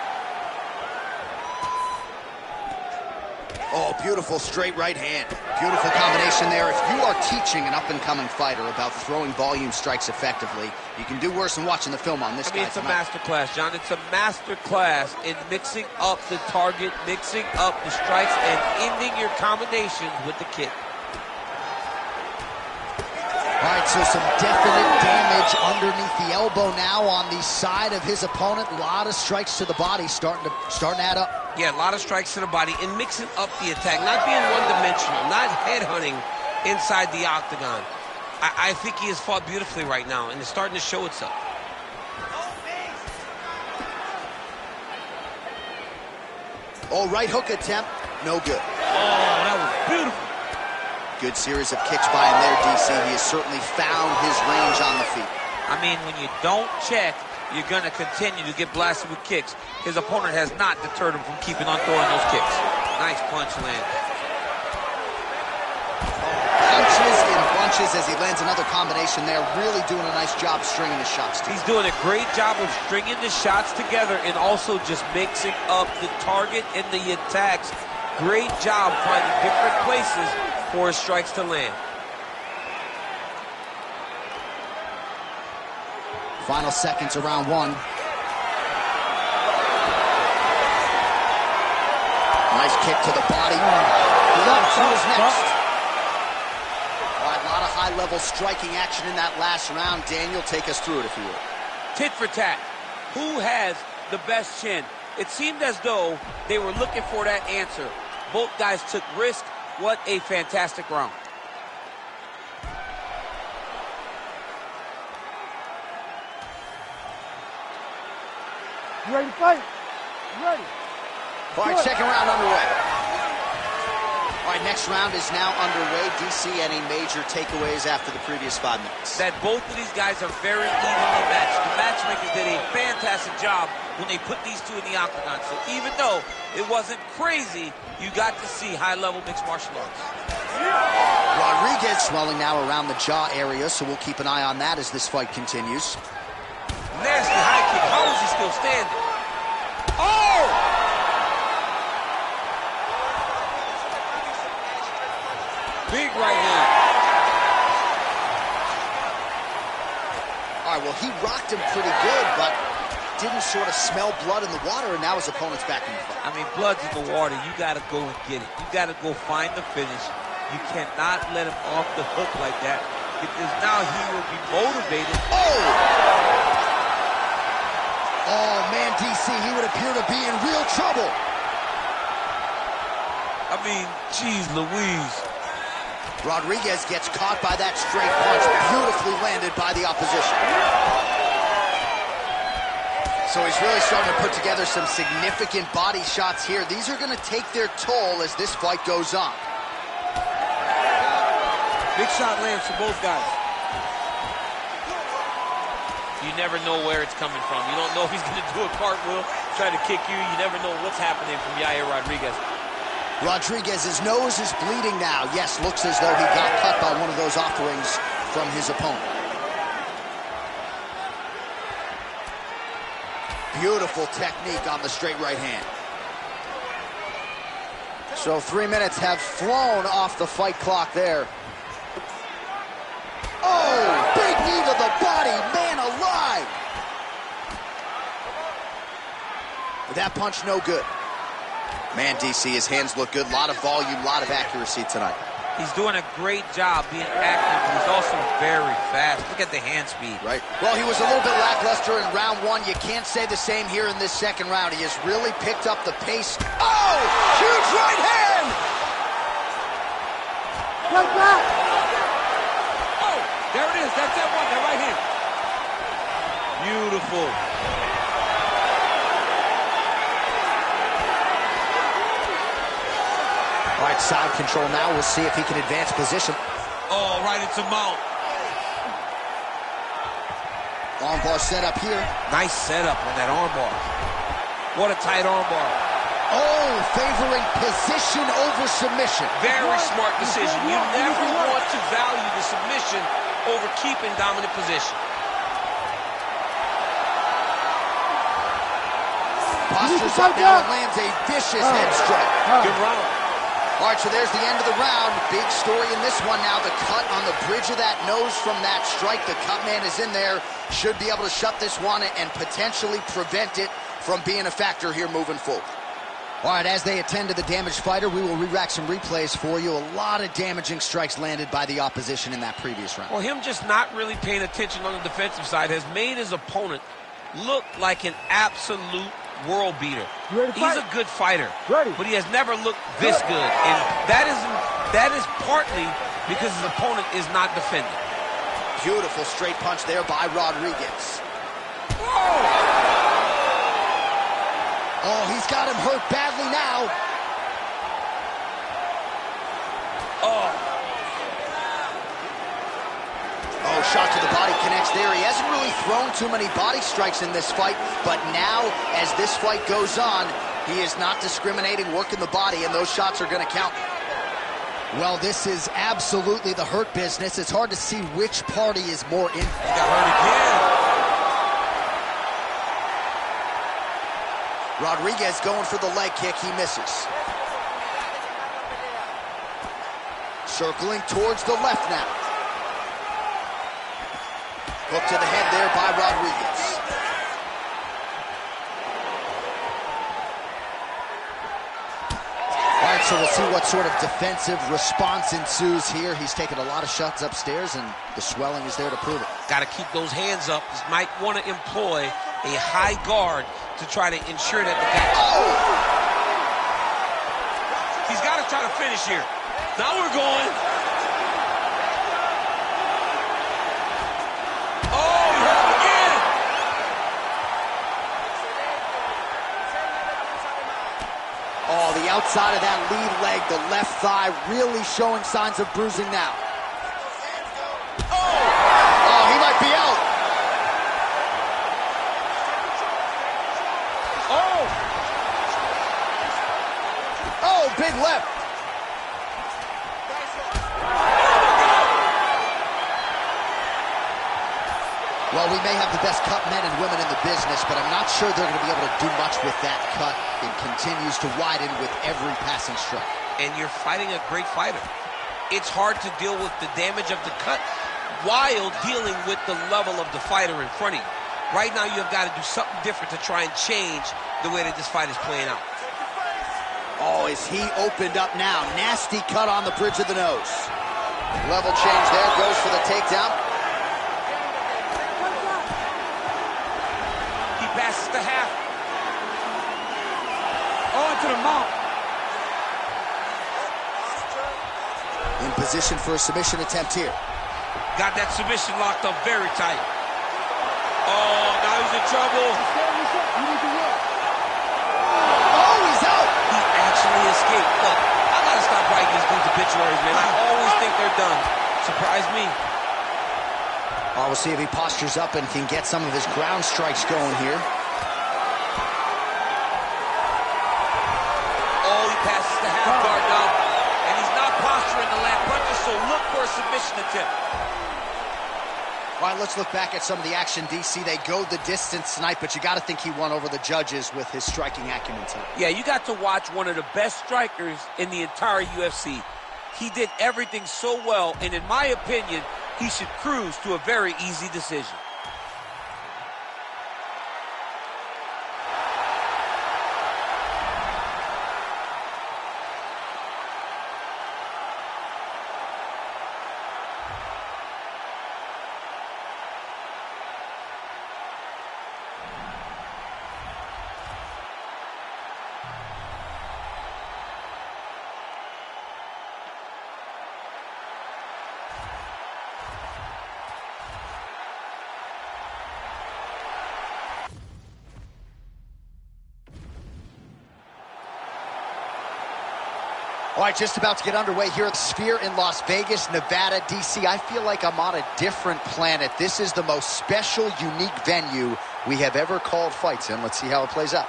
A: Oh, beautiful straight right hand. Beautiful combination there. If you are teaching an up-and-coming fighter about throwing volume strikes effectively, you can do worse than watching the film on this guy.
C: It's a master class, John. It's a master class in mixing up the target, mixing up the strikes, and ending your combinations with the kick.
A: All right, so some definite damage underneath the elbow now on the side of his opponent. A lot of strikes to the body starting to add up.
D: Yeah, a lot of strikes to the body and mixing up the attack, not being one-dimensional, not headhunting inside the octagon. I think he has fought beautifully right now, and it's starting to show itself.
A: Oh, right hook attempt, no good.
C: Oh, that was beautiful.
A: Good series of kicks by him there, DC. He has certainly found his range on the feet.
C: I mean, when you don't check, you're going to continue to get blasted with kicks. His opponent has not deterred him from keeping on throwing those kicks. Nice punch land.
A: Punches in bunches as he lands another combination there. Really doing a nice job stringing the shots together.
C: He's doing a great job of stringing the shots together and also just mixing up the target and the attacks. Great job finding different places for his strikes to land.
A: Final seconds of round one. Nice kick to the body. Left was next. All right, a lot of high-level striking action in that last round. Daniel, take us through it, if you would.
C: Tit for tat. Who has the best chin? It seemed as though they were looking for that answer. Both guys took risk. What a fantastic round.
B: You ready to fight? You ready?
A: All right, second round underway. All right, next round is now underway. DC, any major takeaways after the previous 5 minutes?
C: That both of these guys are very evenly matched. The matchmakers did a fantastic job when they put these two in the octagon. So even though it wasn't crazy, you got to see high-level mixed martial arts.
A: Rodriguez swelling now around the jaw area, so we'll keep an eye on that as this fight continues.
C: Nasty high kick. How is he still standing? Oh! Big right hand.
A: All right, well, he rocked him pretty good, but didn't sort of smell blood in the water, and now his opponent's back in the fight.
C: I mean, blood's in the water. You got to go and get it. You got to go find the finish. You cannot let him off the hook like that, because now he will be motivated.
A: Oh! Oh, man, DC, he would appear to be in real trouble.
C: I mean, geez Louise.
A: Rodriguez gets caught by that straight punch, beautifully landed by the opposition. So he's really starting to put together some significant body shots here. These are going to take their toll as this fight goes on.
C: Big shot lands for both guys. You never know where it's coming from. You don't know if he's going to do a cartwheel, try to kick you. You never know what's happening from Yair Rodriguez.
A: Rodriguez's nose is bleeding now. Yes, looks as though he got cut by one of those offerings from his opponent. Beautiful technique on the straight right hand. So 3 minutes have flown off the fight clock there. Oh, big knee to the body, man alive. That punch no good. Man, DC, his hands look good. A lot of volume, a lot of accuracy tonight.
C: He's doing a great job being active, but he's also very fast. Look at the hand speed.
A: Right. Well, he was a little bit lackluster in round one. You can't say the same here in this second round. He has really picked up the pace. Oh! Huge right hand!
B: Right back.
C: Oh, there it is. That's that one, that right hand.
D: Beautiful.
A: All right, side control now. We'll see if he can advance position.
D: Oh, right into mount.
A: Armbar set up here.
C: Nice setup on that armbar. What a tight armbar.
A: Oh, favoring position over submission.
D: Very smart decision. You never want to value the submission over keeping dominant position.
A: Postures up now and lands a vicious head strike.
D: Good round.
A: All right, so there's the end of the round. Big story in this one now. The cut on the bridge of that nose from that strike. The cut man is in there. Should be able to shut this one and potentially prevent it from being a factor here moving forward. All right, as they attend to the damaged fighter, we will re-rack some replays for you. A lot of damaging strikes landed by the opposition in that previous round.
D: Well, him just not really paying attention on the defensive side has made his opponent look like an absolute world beater. He's a good fighter, but he has never looked this good, and that is partly because his opponent is not defending.
A: Beautiful straight punch there by Rodriguez. Oh, he's got him hurt badly now. Oh, shot to the body connects there. He hasn't really thrown too many body strikes in this fight, but now, as this fight goes on, he is not discriminating, working the body, and those shots are going to count. Well, this is absolutely the hurt business. It's hard to see which party is more in. He
D: got hurt again.
A: Rodriguez going for the leg kick. He misses. Circling towards the left now. Hook to the head there by Rodriguez. All right, so we'll see what sort of defensive response ensues here. He's taken a lot of shots upstairs, and the swelling is there to prove it.
D: Got to keep those hands up. He might want to employ a high guard to try to ensure that the guy...
A: Oh!
D: He's got to try to finish here. Now we're going. Oh, he hurt him again.
A: Oh, the outside of that lead leg, the left thigh, really showing signs of bruising now. Oh, he might be out. Oh, big left. Well, we may have the best cut men and women in the business, but I'm not sure they're going to be able to do much with that cut. It continues to widen with every passing strike.
D: And you're fighting a great fighter. It's hard to deal with the damage of the cut while dealing with the level of the fighter in front of you. Right now, you've got to do something different to try and change the way that this fight is playing out.
A: Oh, is he opened up now? Nasty cut on the bridge of the nose. Level change there, goes for the takedown.
D: He passes the half.
B: Oh, into the mount.
A: In position for a submission attempt here.
D: Got that submission locked up very tight. Oh, now he's in trouble.
A: Oh, he's out.
D: He actually escaped. Look, I gotta stop writing these dudes obituaries, man. I always think they're done. Surprise me.
A: Oh, we'll see if he postures up and can get some of his ground strikes going here.
D: Oh, he passes the half guard now. And he's not posturing to land punches, so look for a submission attempt.
A: All right, let's look back at some of the action, DC. They go the distance tonight, but you got to think he won over the judges with his striking acumen tonight.
D: Yeah, you got to watch one of the best strikers in the entire UFC. He did everything so well, and in my opinion, he should cruise to a very easy decision.
A: All right, just about to get underway here at the Sphere in Las Vegas, Nevada, DC. I feel like I'm on a different planet. This is the most special, unique venue we have ever called fights in. Let's see how it plays out.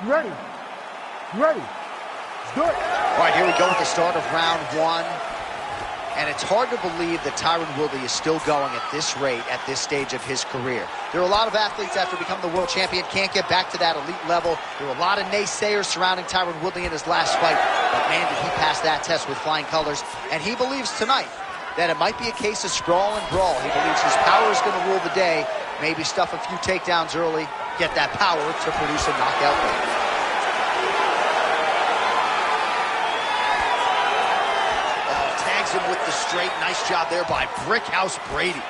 B: You ready? You ready? Let's do it.
A: All right, here we go with the start of round one. And it's hard to believe that Tyron Woodley is still going at this rate at this stage of his career. There are a lot of athletes after becoming the world champion can't get back to that elite level. There were a lot of naysayers surrounding Tyron Woodley in his last fight. But man, did he pass that test with flying colors. And he believes tonight that it might be a case of sprawl and brawl. He believes his power is going to rule the day. Maybe stuff a few takedowns early, get that power to produce a knockout win. Him with the straight. Nice job there by Brickhouse Brady.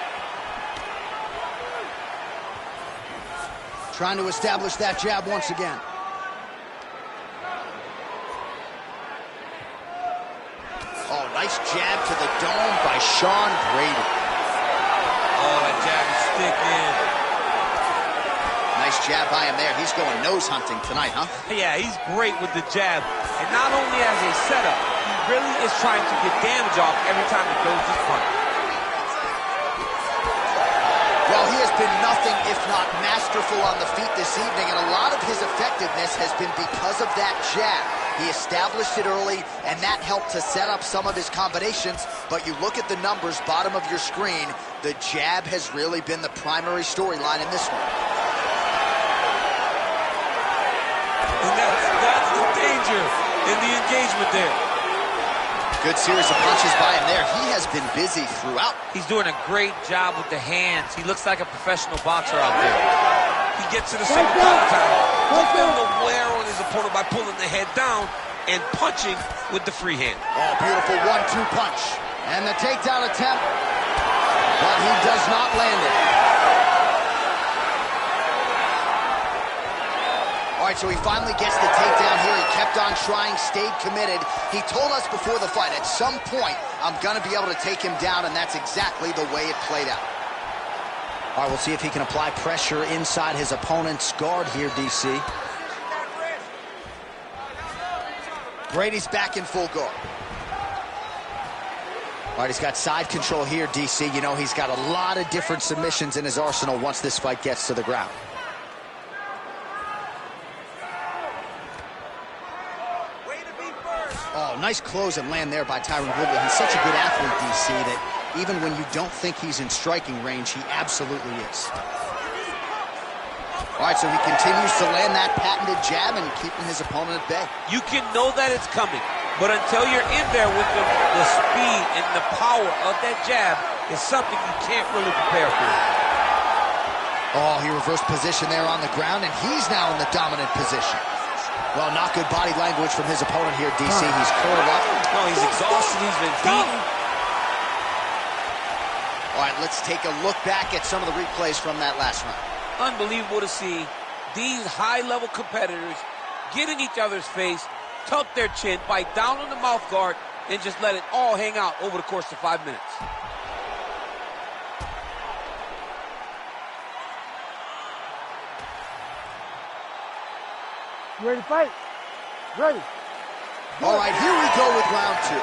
A: Trying to establish that jab once again. Oh, nice jab to the dome by Sean Brady.
C: Oh, that jab is sticking.
A: Nice jab by him there. He's going nose hunting tonight, huh?
C: Yeah, he's great with the jab. And not only as a setup, he really is trying to get damage off every time he throws his punch.
A: Well, he has been nothing if not masterful on the feet this evening, and a lot of his effectiveness has been because of that jab. He established it early, and that helped to set up some of his combinations. But you look at the numbers, bottom of your screen, the jab has really been the primary storyline in this one.
C: And that's the danger in the engagement there.
A: Good series of punches by him there. He has been busy throughout.
C: He's doing a great job with the hands. He looks like a professional boxer out there. He gets to the second time. He's able to wear on his opponent by pulling the head down and punching with the free hand.
A: Oh, beautiful 1-2 punch. And the takedown attempt, but he does not land it. All right, so he finally gets the takedown here. He kept on trying, stayed committed. He told us before the fight, at some point, I'm going to be able to take him down, and that's exactly the way it played out. All right, we'll see if he can apply pressure inside his opponent's guard here, DC. Brady's back in full guard. All right, he's got side control here, DC. You know, he's got a lot of different submissions in his arsenal once this fight gets to the ground. Oh, nice close and land there by Tyron Woodley. He's such a good athlete, DC, that even when you don't think he's in striking range, he absolutely is. All right, so he continues to land that patented jab and keeping his opponent at bay.
C: You can know that it's coming, but until you're in there with the speed and the power of that jab, is something you can't really prepare for.
A: Oh, he reversed position there on the ground, and he's now in the dominant position. Well, not good body language from his opponent here, DC. He's curled up.
C: No, he's exhausted. He's been beaten.
A: All right, let's take a look back at some of the replays from that last round.
C: Unbelievable to see these high-level competitors get in each other's face, tuck their chin, bite down on the mouth guard, and just let it all hang out over the course of 5 minutes.
B: You ready to fight? Ready.
A: All right, here we go with round two.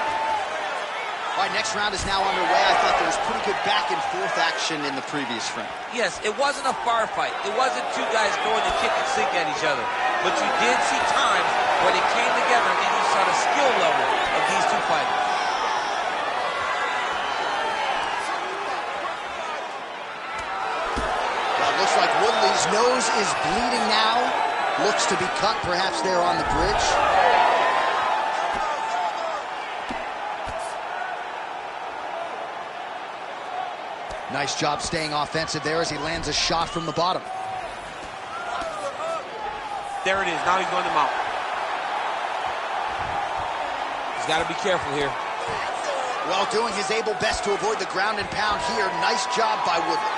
A: All right, next round is now underway. I thought there was pretty good back and forth action in the previous round.
C: Yes, it wasn't a firefight. It wasn't two guys throwing the kick and sink at each other. But you did see times where they came together and you saw the skill level of these two fighters.
A: Well, it looks like Woodley's nose is bleeding now. Looks to be cut, perhaps there on the bridge. Nice job staying offensive there as he lands a shot from the bottom.
C: There it is. Now he's going to mount. He's got to be careful here.
A: Well, doing his able best to avoid the ground and pound here. Nice job by Woodley.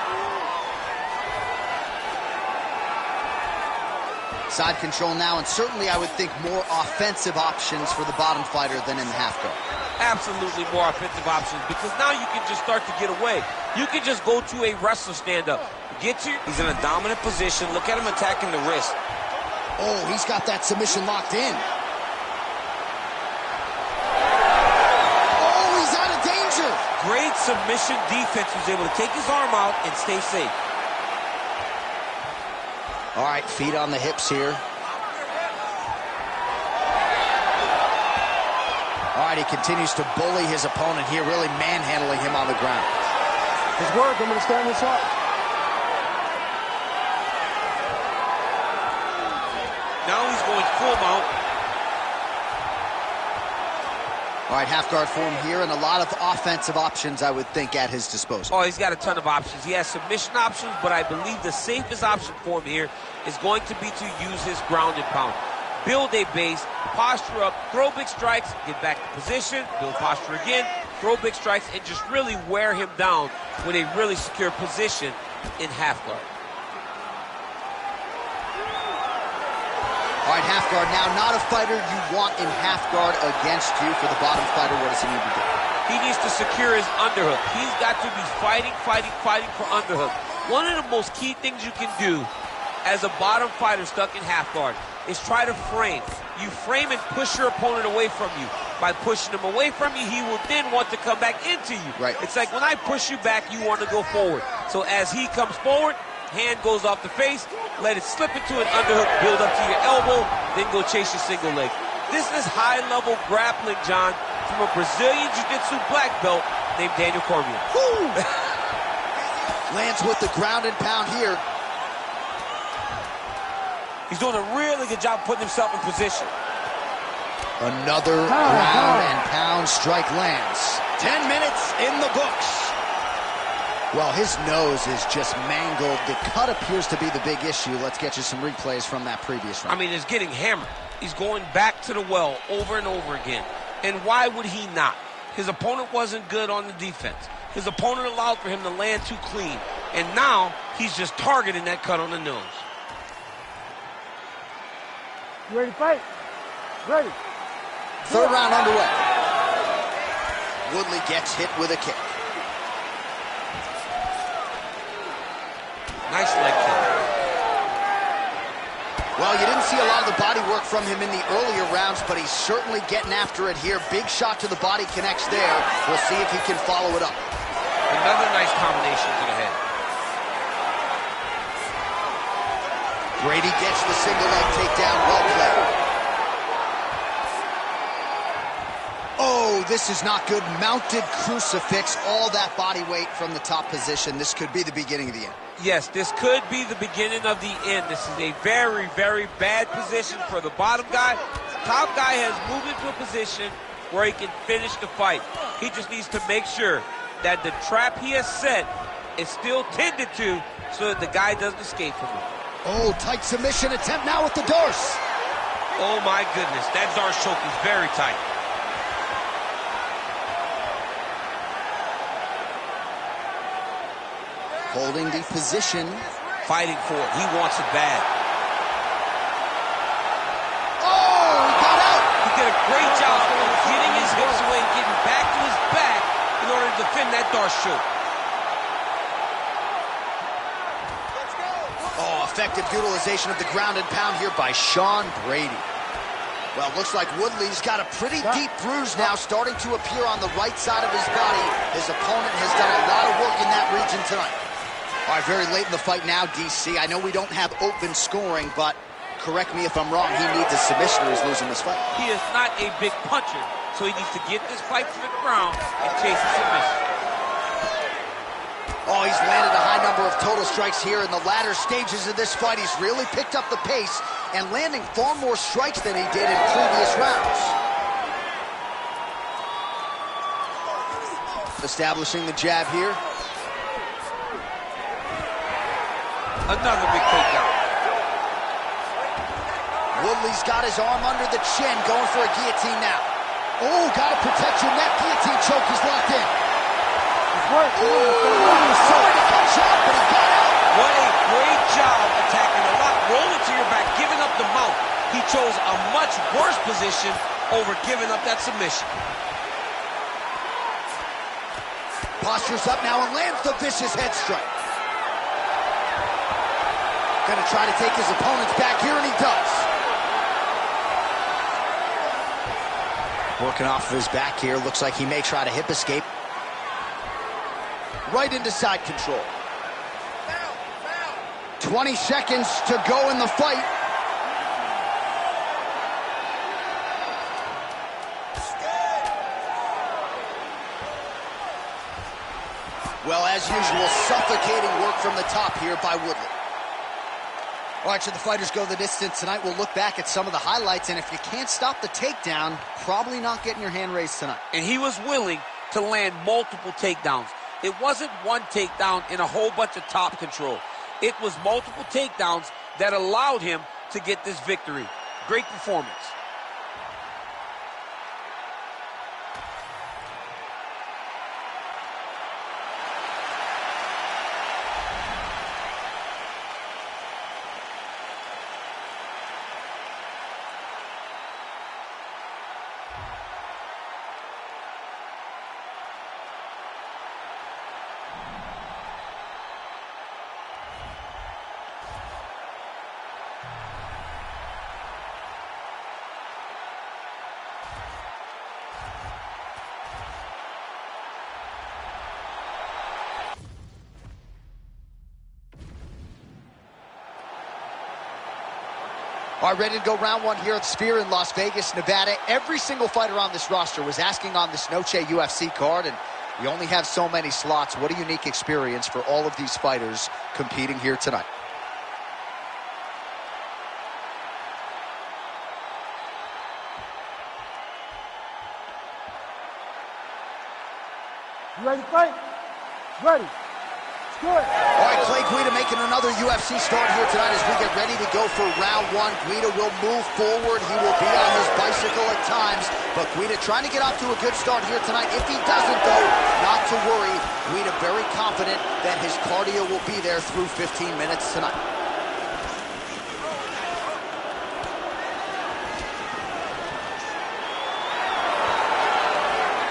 A: Side control now, and certainly I would think more offensive options for the bottom fighter than in the half guard.
C: Absolutely more offensive options, because now you can just start to get away. You can just go to a wrestler stand-up.
D: He's in a dominant position. Look at him attacking the wrist.
A: Oh, he's got that submission locked in. Oh, he's out of danger.
C: Great submission defense. He was able to take his arm out and stay safe.
A: All right, feet on the hips here. All right, he continues to bully his opponent here, really manhandling him on the ground.
B: It's work. I'm going to stand this up.
C: Now he's going full mount.
A: All right, half guard form here, and a lot of offensive options, I would think, at his disposal.
C: Oh, he's got a ton of options. He has submission options, but I believe the safest option for him here is going to be to use his ground and pound. Build a base, posture up, throw big strikes, get back to position, build posture again, throw big strikes, and just really wear him down with a really secure position in half guard.
A: All right, half guard now. Not a fighter you want in half guard against you. For the bottom fighter, what does he need to do?
C: He needs to secure his underhook. He's got to be fighting for underhook. One of the most key things you can do as a bottom fighter stuck in half guard is try to frame. You frame and push your opponent away from you. By pushing him away from you, he will then want to come back into you.
A: Right.
C: It's like when I push you back, you want to go forward. So as he comes forward, hand goes off the face, let it slip into an underhook, build up to your elbow, then go chase your single leg. This is high-level grappling, John, from a Brazilian Jiu-Jitsu black belt named Daniel Cormier.
A: Lands with the ground and pound here.
C: He's doing a really good job putting himself in position.
A: Another ground and pound strike lands. 10 minutes in the books. Well, his nose is just mangled. The cut appears to be the big issue. Let's get you some replays from that previous round.
C: I mean, it's getting hammered. He's going back to the well over and over again. And why would he not? His opponent wasn't good on the defense. His opponent allowed for him to land too clean. And now he's just targeting that cut on the nose.
B: You ready to fight? Ready.
A: Third round underway. Woodley gets hit with a kick.
C: Nice leg kick.
A: Well, you didn't see a lot of the body work from him in the earlier rounds, but he's certainly getting after it here. Big shot to the body connects there. We'll see if he can follow it up.
C: Another nice combination to the head.
A: Brady gets the single leg takedown. Well played. Oh, this is not good. Mounted crucifix, all that body weight from the top position. This could be the beginning of the end.
C: Yes, this could be the beginning of the end. This is a very, very bad position for the bottom guy. Top guy has moved into a position where he can finish the fight. He just needs to make sure that the trap he has set is still tended to so that the guy doesn't escape from it.
A: Oh, tight submission attempt now with the Darce.
C: Oh my goodness, that Darce choke is very tight.
A: Holding the position.
C: Fighting for it. He wants it bad.
A: Oh, he got out.
C: He did a great job of getting his hips away and getting back to his back in order to defend that Darce choke.
A: Oh, effective utilization of the ground and pound here by Sean Brady. Well, looks like Woodley's got a pretty deep bruise now starting to appear on the right side of his body. His opponent has done a lot of work in that region tonight. All right, very late in the fight now, DC. I know we don't have open scoring, but correct me if I'm wrong, he needs a submission or he's losing this fight.
C: He is not a big puncher, so he needs to get this fight to the ground and chase a submission.
A: Oh, he's landed a high number of total strikes here in the latter stages of this fight. He's really picked up the pace and landing far more strikes than he did in previous rounds. Establishing the jab here.
C: Another big takedown.
A: Woodley's got his arm under the chin, going for a guillotine now. Oh, got to protect your neck. Guillotine choke is locked in.
B: It's work.
A: Oh, he was sorry to catch out, but he got out.
C: What a great job attacking the lock, rolling to your back, giving up the
D: worse position over giving up that submission.
A: Postures up now and lands the vicious head strike. Gonna try to take his opponent's back here, and he does. Working off of his back here. Looks like he may try to hip escape. Right into side control. 20 seconds to go in the fight. Well, as usual, suffocating work from the top here by Woodley. All right, should the fighters go the distance tonight, we'll look back at some of the highlights, and if you can't stop the takedown, probably not getting your hand raised tonight.
D: And he was willing to land multiple takedowns. It wasn't one takedown in a whole bunch of top control. It was multiple takedowns that allowed him to get this victory. Great performance.
A: All right, ready to go round one here at Sphere in Las Vegas, Nevada. Every single fighter on this roster was asking on this Noche UFC card, and we only have so many slots. What a unique experience for all of these fighters competing here tonight.
B: You ready to fight? Ready. Good.
A: All right, Clay Guida making another UFC start here tonight as we get ready to go for round one. Guida will move forward. He will be on his bicycle at times, but Guida trying to get off to a good start here tonight. If he doesn't, though, not to worry. Guida very confident that his cardio will be there through 15 minutes tonight.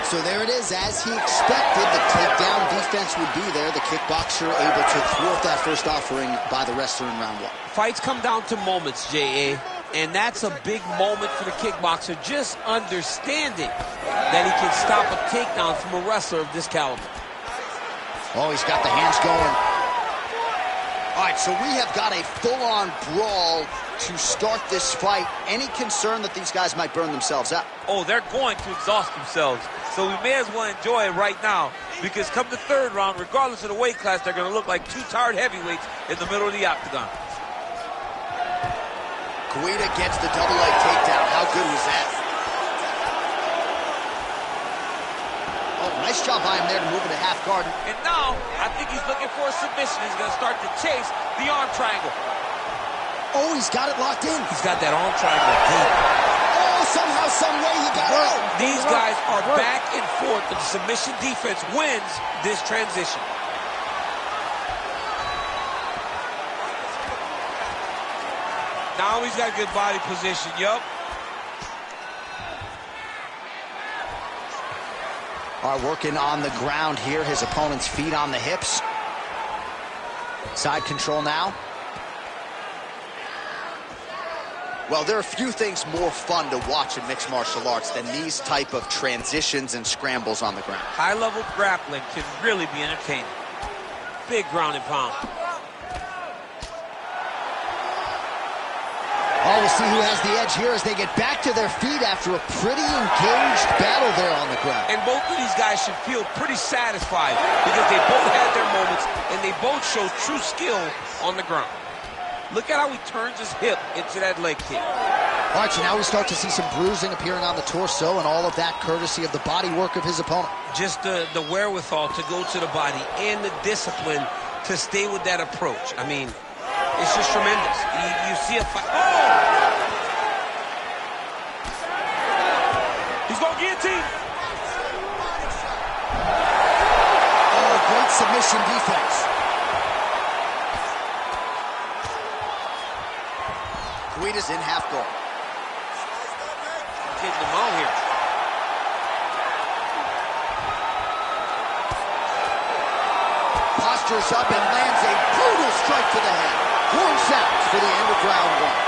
A: So there it is, as he expected, the takedown defense would be there. The kickboxer able to thwart that first offering by the wrestler in round one.
D: Fights come down to moments, J.A., and that's a big moment for the kickboxer, just understanding that he can stop a takedown from a wrestler of this caliber.
A: Oh, he's got the hands going. All right, so we have got a full-on brawl to start this fight. Any concern that these guys might burn themselves out?
C: Oh, they're going to exhaust themselves. So we may as well enjoy it right now, because come the third round, regardless of the weight class, they're going to look like two tired heavyweights in the middle of the octagon.
A: Guida gets the double leg takedown. How good was that? Oh, nice job by him there to move into half guard.
C: And now, I think he's looking for a submission. He's going to start to chase the arm triangle.
A: Oh, he's got it locked in.
D: He's got that arm triangle deep.
A: Oh, somehow, some way he got out.
D: These guys are back and forth. The submission defense wins this transition.
C: Now he's got good body position, yup.
A: All right, working on the ground here. His opponent's feet on the hips. Side control now. Well, there are few things more fun to watch in mixed martial arts than these type of transitions and scrambles on the ground.
C: High-level grappling can really be entertaining. Big ground and pound.
A: Oh, we'll see who has the edge here as they get back to their feet after a pretty engaged battle there on the ground.
D: And both of these guys should feel pretty satisfied because they both had their moments and they both showed true skill on the ground. Look at how he turns his hip into that leg kick.
A: All right, so now we start to see some bruising appearing on the torso, and all of that courtesy of the body work of his opponent.
D: Just the wherewithal to go to the body and the discipline to stay with that approach. I mean, it's just tremendous. You see a fight. Oh! He's going to guillotine.
A: Oh, great submission defense. Guida's in half guard.
C: getting the mount here.
A: Postures up and lands a brutal strike to the head. Horn sounds for the end of round one.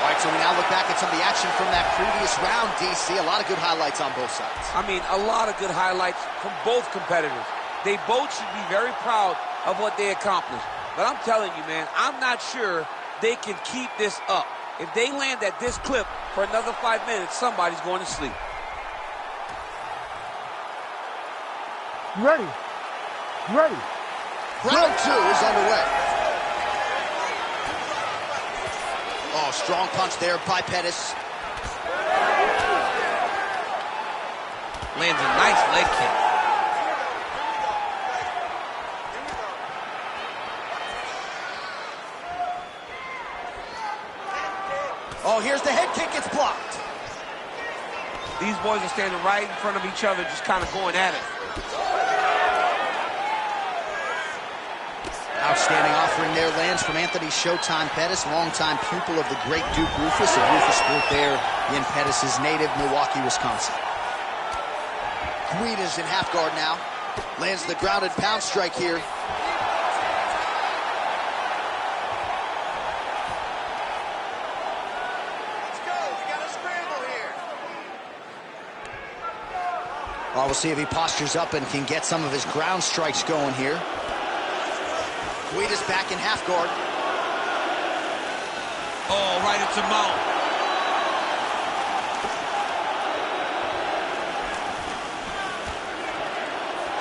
A: All right, so we now look back at some of the action from that previous round, DC. A lot of good highlights on both sides.
C: I mean, a lot of good highlights from both competitors. They both should be very proud of what they accomplished. But I'm telling you, man, I'm not sure they can keep this up. If they land at this clip for another 5 minutes, somebody's going to sleep.
B: You ready? You ready?
A: Round two is underway. Oh, strong punch there by Pettis.
C: Lands a nice leg kick.
A: Oh, here's the head kick. It's blocked.
C: These boys are standing right in front of each other, just kind of going at it.
A: Outstanding offering there lands from Anthony Showtime Pettis, longtime pupil of the great Duke Roufus of Roufus Sport there in Pettis' native Milwaukee, Wisconsin. Guida's in half guard now. Lands the grounded pound strike here.
E: Let's go. We got a scramble here.
A: Well, we'll see if he postures up and can get some of his ground strikes going here. Guida's back in half guard.
C: Oh, right into mount.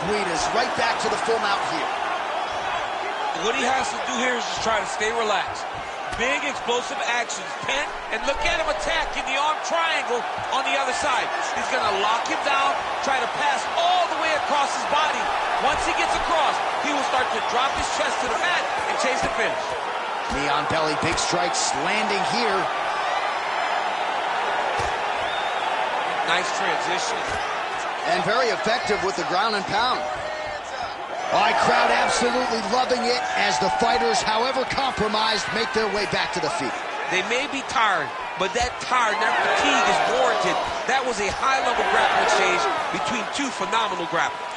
A: Guida's right back to the full mount here.
C: What he has to do here is just try to stay relaxed. Big explosive actions. Pent, and look at him attack in the arm triangle on the other side. He's going to lock him down, try to pass all the way across his body. Once he gets across, he will start to drop his chest to the mat and chase the finish.
A: Knee on belly, big strikes landing here.
C: Nice transition.
A: And very effective with the ground and pound. All right, crowd absolutely loving it as the fighters, however compromised, make their way back to the feet.
C: They may be tired, but that tired, that fatigue is warranted. That was a high-level grappling exchange between two phenomenal grapplers.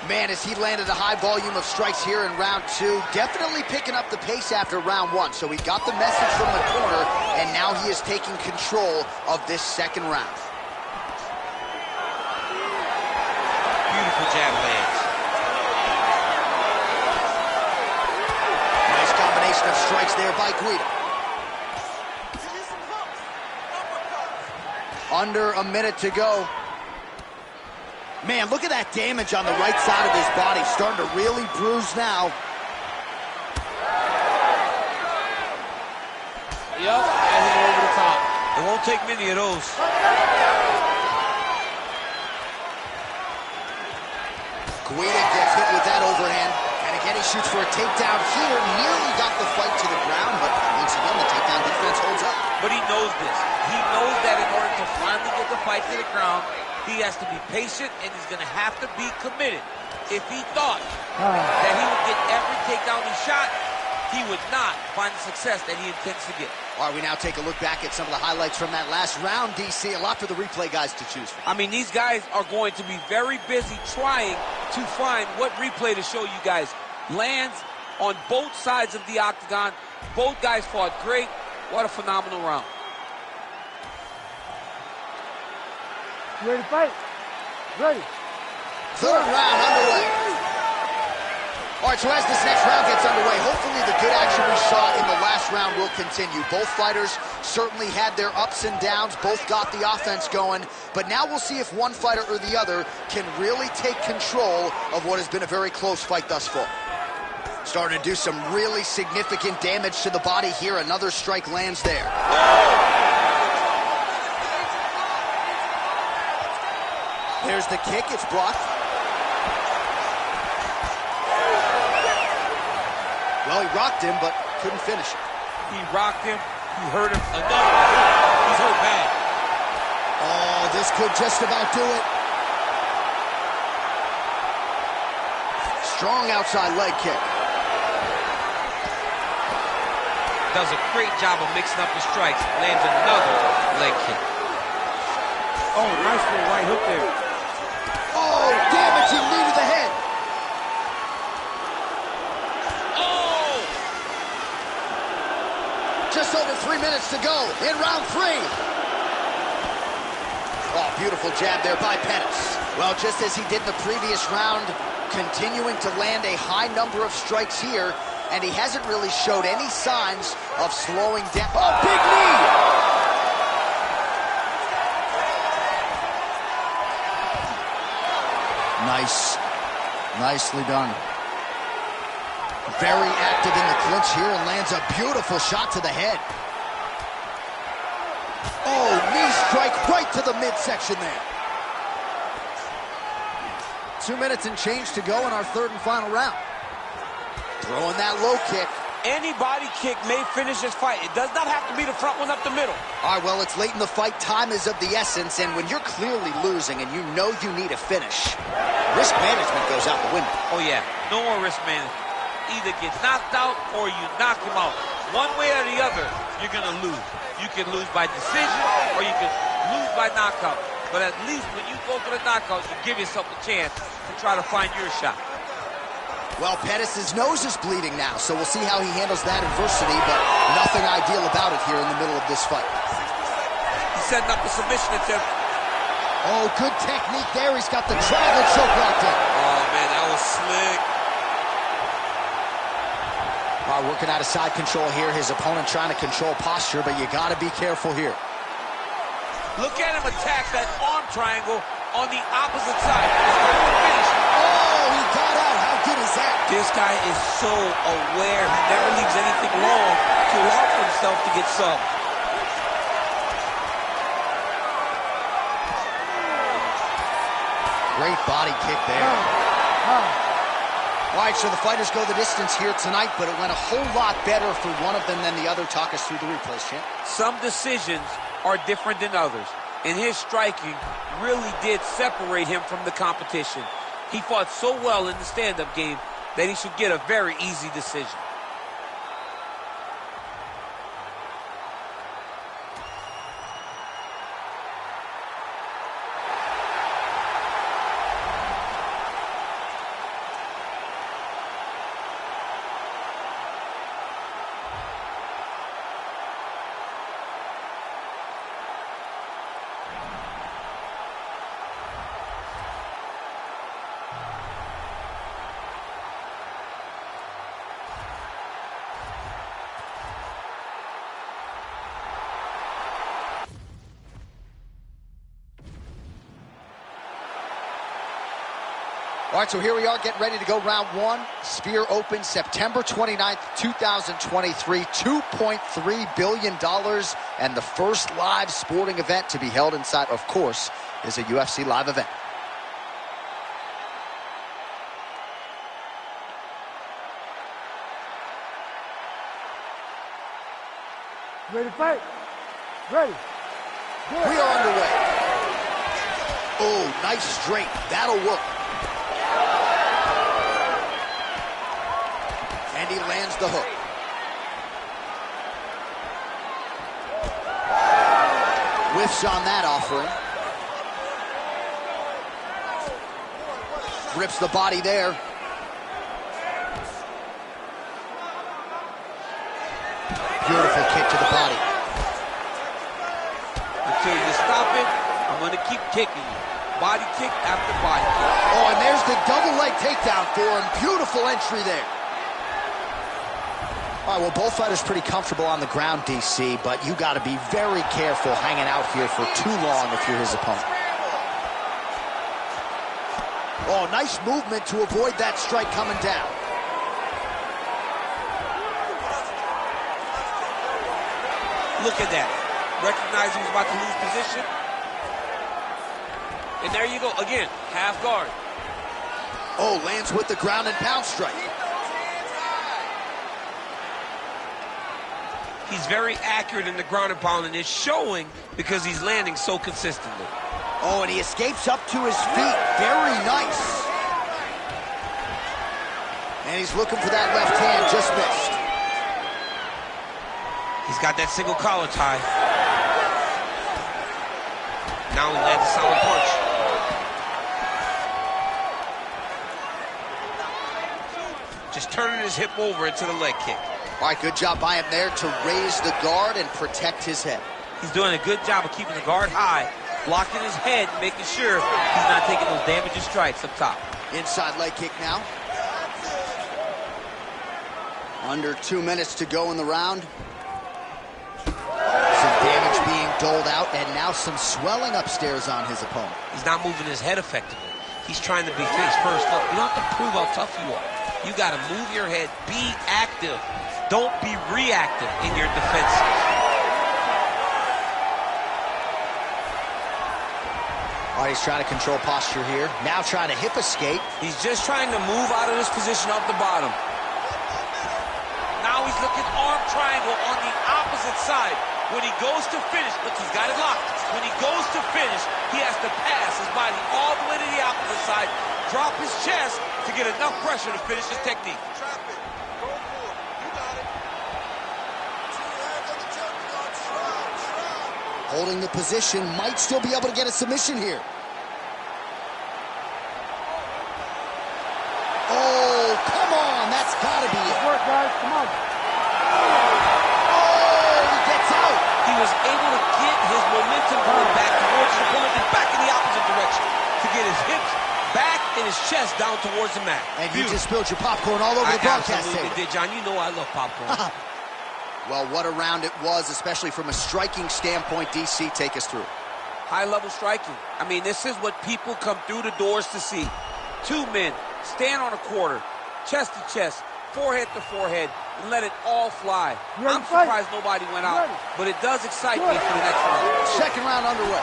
A: Man, as he landed a high volume of strikes here in round two, definitely picking up the pace after round one. So he got the message from the corner, and now he is taking control of this second round.
C: Beautiful jab lands.
A: Nice combination of strikes there by Guida. Under a minute to go. Man, look at that damage on the right side of his body. Starting to really bruise now.
C: Yep, and hit over the top. It won't take many of those.
A: Guida gets hit with that overhand. And again, he shoots for a takedown here. Nearly got the fight to the ground, but once again, the takedown defense holds up.
C: But he knows this. He knows that in order to finally get the fight to the ground, he has to be patient, and he's going to have to be committed. If he thought that he would get every takedown he shot, he would not find the success that he intends to get.
A: All right, we now take a look back at some of the highlights from that last round, DC. A lot for the replay guys to choose from.
C: I mean, these guys are going to be very busy trying to find what replay to show you guys. Lands on both sides of the octagon. Both guys fought great. What a phenomenal round.
B: You ready to fight? Ready.
A: Third round underway. All right, so as this next round gets underway, hopefully the good action we saw in the last round will continue. Both fighters certainly had their ups and downs. Both got the offense going. But now we'll see if one fighter or the other can really take control of what has been a very close fight thus far. Starting to do some really significant damage to the body here. Another strike lands there. There's the kick. It's blocked. Well, he rocked him, but couldn't finish it.
C: He rocked him. He hurt him. Another one. He's hurt bad.
A: Oh, this could just about do it. Strong outside leg kick.
D: does a great job of mixing up the strikes. Lands another leg kick.
C: Oh, nice little right hook there.
A: Oh, damaging knee to the head.
D: Oh!
A: Just over 3 minutes to go in round 3. Oh, beautiful jab there by Pettis. Well, just as he did in the previous round, continuing to land a high number of strikes here, and he hasn't really showed any signs of slowing down. Oh, big knee! Nice. Nicely done. Very active in the clinch here and lands a beautiful shot to the head. Oh, knee strike right to the midsection there. 2 minutes and change to go in our third and final round. Throwing that low kick.
D: Any body kick may finish this fight. It does not have to be the front one up the middle.
A: All right, well, it's late in the fight. Time is of the essence, and when you're clearly losing and you know you need a finish, risk management goes out the window.
C: Oh, yeah. No more risk management. Either gets knocked out or you knock him out. One way or the other, you're going to lose. You can lose by decision or you can lose by knockout. But at least when you go for the knockout, you give yourself a chance to try to find your shot.
A: Well, Pettis' nose is bleeding now, so we'll see how he handles that adversity, but nothing ideal about it here in the middle of this fight.
C: He's setting up a submission attempt.
A: Oh, good technique there. He's got the triangle choke locked in.
D: Oh, man, that was slick.
A: All right, working out of side control here. His opponent trying to control posture, but you got to be careful here.
C: Look at him attack that arm triangle on the opposite side. He's going to finish.
A: Oh, he got out. How good is that?
D: This guy is so aware. He never leaves anything long to allow for himself to get subbed.
A: Great body kick there. All right, so the fighters go the distance here tonight, but it went a whole lot better for one of them than the other. Talk us through the replays, champ.
C: Some decisions are different than others, and his striking really did separate him from the competition. He fought so well in the stand-up game that he should get a very easy decision.
A: All right, so here we are getting ready to go round 1. Sphere opens September 29th, 2023. $2.3 billion, and the first live sporting event to be held inside, of course, is a UFC live event.
B: Ready to fight? Ready. Good.
A: We are underway. Oh, nice straight. That'll work. And he lands the hook. Whiffs on that offering. Rips the body there. Beautiful kick to the body.
C: Until you stop it, I'm going to keep kicking you. Body kick after body kick.
A: Oh, and there's the double leg takedown for him. Beautiful entry there. All right, well, both fighters pretty comfortable on the ground, DC, but you got to be very careful hanging out here for too long if you're his opponent. Oh, nice movement to avoid that strike coming down.
C: Look at that. Recognize he was about to lose position. And there you go. Again, half guard.
A: Oh, lands with the ground and pound strike.
D: He's very accurate in the ground and pound, and it's showing because he's landing so consistently.
A: Oh, and he escapes up to his feet. Very nice. And he's looking for that left hand, just missed.
D: He's got that single collar tie. Now he lands a solid punch. Just turning his hip over into the leg kick.
A: All right, good job by him there to raise the guard and protect his head.
C: He's doing a good job of keeping the guard high, blocking his head, making sure he's not taking those damaging strikes up top.
A: Inside leg kick now. Under 2 minutes to go in the round. Some damage being doled out, and now some swelling upstairs on his opponent.
D: He's not moving his head effectively. He's trying to be face first. Look, you don't have to prove how tough you are. You got to move your head, be active. Don't be reactive in your defense.
A: All right, he's trying to control posture here. Now trying to hip escape.
D: He's just trying to move out of this position off the bottom.
C: Now he's looking arm triangle on the opposite side. When he goes to finish, look, he's got it locked. When he goes to finish, he has to pass his body all the way to the opposite side, drop his chest to get enough pressure to finish his technique.
E: Trap it. Go for it. You got it. 2 hands on the jugular. Shroud.
A: Holding the position, might still be able to get a submission here. Oh, come on, that's gotta be it.
B: Good work, guys. Come on.
A: Oh, he gets out.
D: He was able to get his momentum going back towards his opponent and back in the opposite direction to get his hips back and his chest down towards the mat.
A: And you just spilled your popcorn all over the broadcast
D: absolutely
A: table.
D: did, John. You know I love popcorn.
A: Well, what a round it was, especially from a striking standpoint. DC, take us through.
D: High-level striking. I mean, this is what people come through the doors to see. 2 men stand on a quarter, chest to chest, forehead to forehead, and let it all fly. I'm surprised nobody went out, but it does excite me for the next round.
A: Second round underway.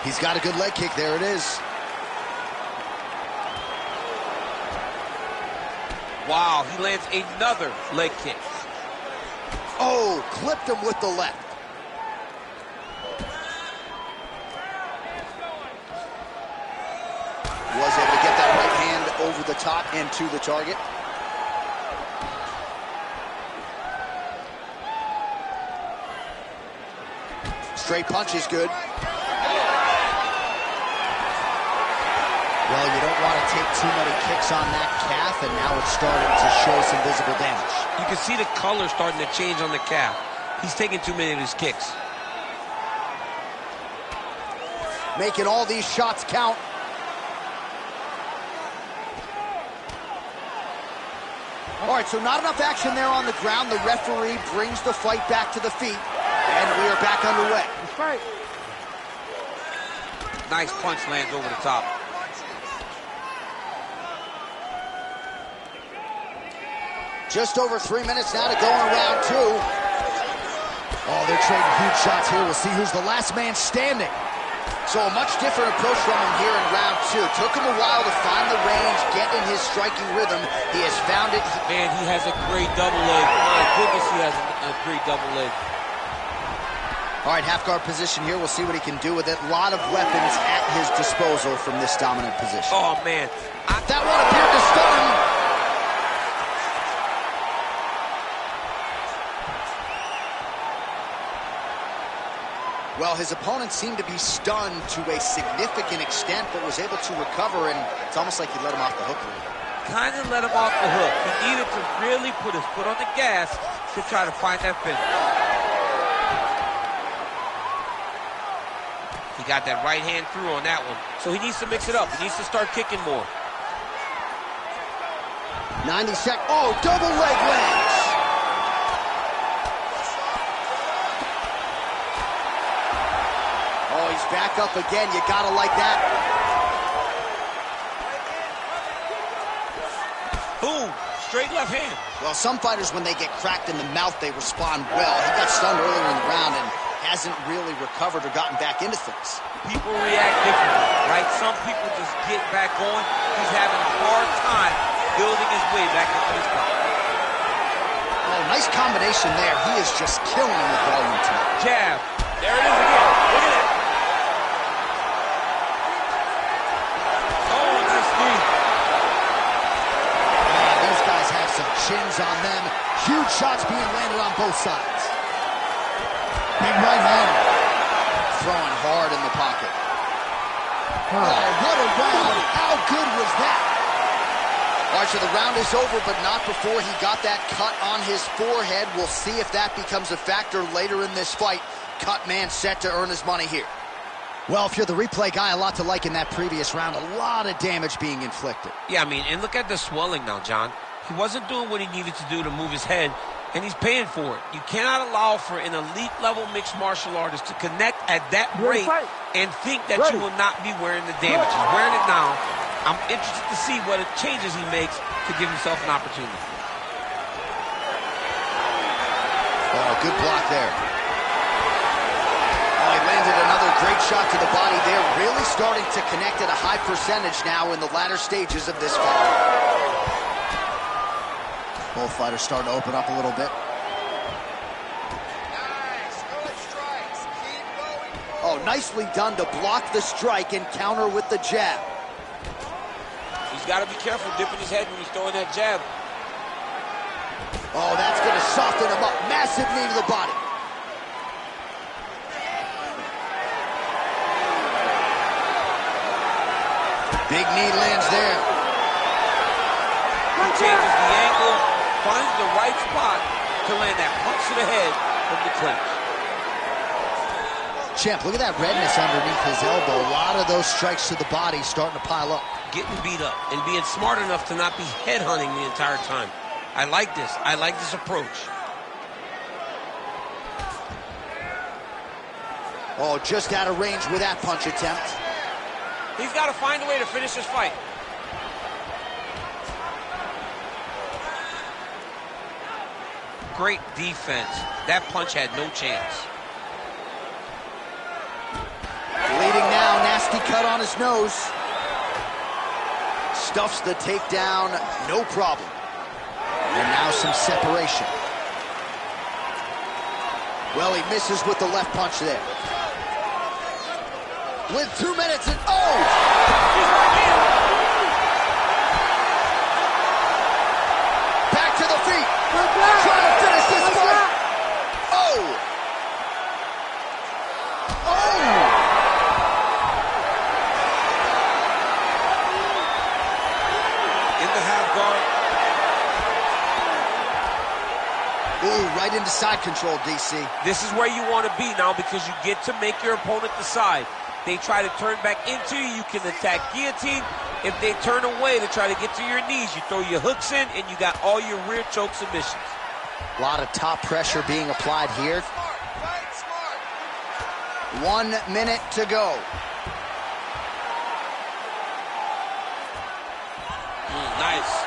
A: He's got a good leg kick. There it is.
D: Wow, he lands another leg kick.
A: Oh, clipped him with the left. Was able to get that right hand over the top and to the target. Straight punch is good. Well, you don't want to take too many kicks on that calf, and now it's starting to show some visible damage.
D: You can see the color starting to change on the calf. He's taking too many of his kicks.
A: Making all these shots count. All right, so not enough action there on the ground. The referee brings the fight back to the feet, and we are back underway.
B: That's right.
D: Nice punch lands over the top.
A: Just over 3 minutes now to go in round two. Oh, they're trading huge shots here. We'll see who's the last man standing. So a much different approach from him here in round two. Took him a while to find the range, get in his striking rhythm. He has found it.
C: Man, he has a great double leg. My goodness, he has a great double leg.
A: All right, half guard position here. We'll see what he can do with it. A lot of weapons at his disposal from this dominant position.
D: Oh, man.
A: That one appeared to stun him. Well, his opponent seemed to be stunned to a significant extent, but was able to recover, and it's almost like he let him off the hook.
C: Kind of let him off the hook. He needed to really put his foot on the gas to try to find that finish.
D: He got that right hand through on that one.
C: So he needs to mix it up. He needs to start kicking more.
A: 90 seconds. Oh, double leg lands. Oh, he's back up again. You gotta like that.
C: Boom. Straight left hand.
A: Well, some fighters, when they get cracked in the mouth, they respond well. He got stunned earlier in the round and hasn't really recovered or gotten back into things.
C: People react differently, right? Some people just get back on. He's having a hard time building his way back into his fight.
A: Oh, nice combination there. He is just killing him with volume tonight.
C: Jab. There it is again. Look at that. Oh, nice knee.
A: Man, these guys have some shins on them. Huge shots being landed on both sides. Big right hand. Throwing hard in the pocket. Oh, what a round. How good was that? All right, so the round is over, but not before he got that cut on his forehead. We'll see if that becomes a factor later in this fight. Cut man set to earn his money here. Well, if you're the replay guy, a lot to like in that previous round. A lot of damage being inflicted.
D: Yeah, I mean, and look at the swelling now, John. He wasn't doing what he needed to do to move his head, and he's paying for it. You cannot allow for an elite-level mixed martial artist to connect at that rate and think that you will not be wearing the damage. He's wearing it now. I'm interested to see what changes he makes to give himself an opportunity.
A: Oh, good block there. Oh, he landed another great shot to the body there. Really starting to connect at a high percentage now in the latter stages of this fight. Both fighters starting to open up a little bit.
E: Nice, good strikes. Keep going
A: Oh,
E: forward.
A: nicely done to block the strike and counter with the jab.
C: He's got to be careful dipping his head when he's throwing that jab.
A: Oh, that's going to soften him up. Massive knee to the body. Big knee lands there.
C: He changes the angle, finds the right spot to land that punch to the head from the clinch.
A: Champ, look at that redness underneath his elbow. A lot of those strikes to the body starting to pile up.
D: Getting beat up and being smart enough to not be headhunting the entire time. I like this. I like this approach.
A: Oh, just out of range with that punch attempt.
C: He's got to find a way to finish this fight.
D: Great defense. That punch had no chance.
A: Bleeding now, nasty cut on his nose. Stuffs the takedown, no problem. And now some separation. Well, he misses with the left punch there. With 2 minutes and oh! Back to the feet. Trying to finish this fight. Oh! Oh!
C: In the half guard.
A: Ooh, right into side control, DC.
C: This is where you want to be now because you get to make your opponent decide. They try to turn back into you, you can attack guillotine. If they turn away to try to get to your knees, you throw your hooks in and you got all your rear choke submissions.
A: A lot of top pressure being applied here.
E: Smart, fight smart.
A: 1 minute to go.
C: Nice.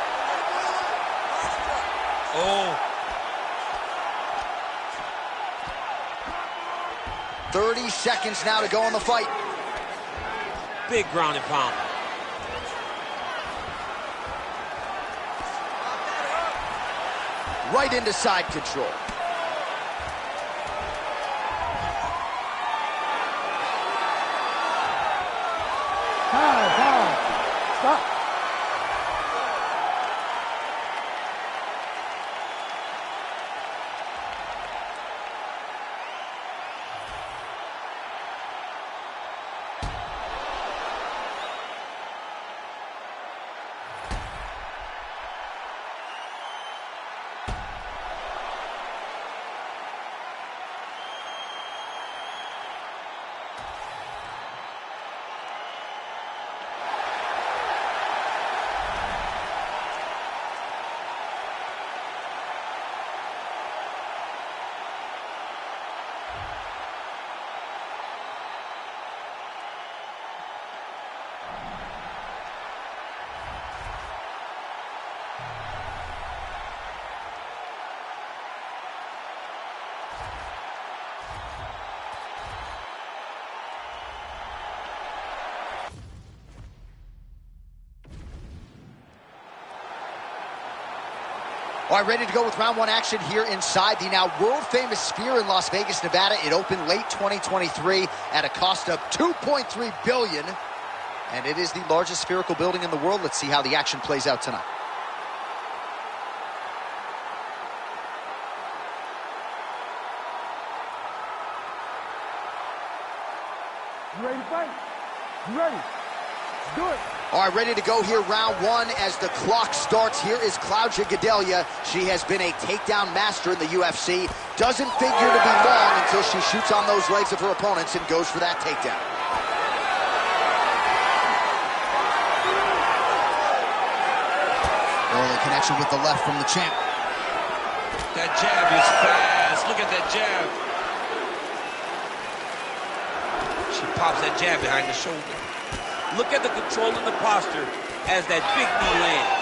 C: Oh.
A: 30 seconds now to go in the fight.
C: Big ground and pound.
A: Right into side control.
B: Time. Stop.
A: All right, ready to go with round one action here inside the now world-famous Sphere in Las Vegas, Nevada. It opened late 2023 at a cost of $2.3 billion, and it is the largest spherical building in the world. Let's see how the action plays out tonight.
B: You ready to fight? You ready? Let's do it.
A: All right, ready to go here, round one, as the clock starts. Here is Claudia Gadelha. She has been a takedown master in the UFC. Doesn't figure to be long until she shoots on those legs of her opponents and goes for that takedown. Early connection with the left from the champ.
D: That jab is fast. Look at that jab. She pops that jab behind the shoulder.
C: Look at the control and the posture as that big knee lands.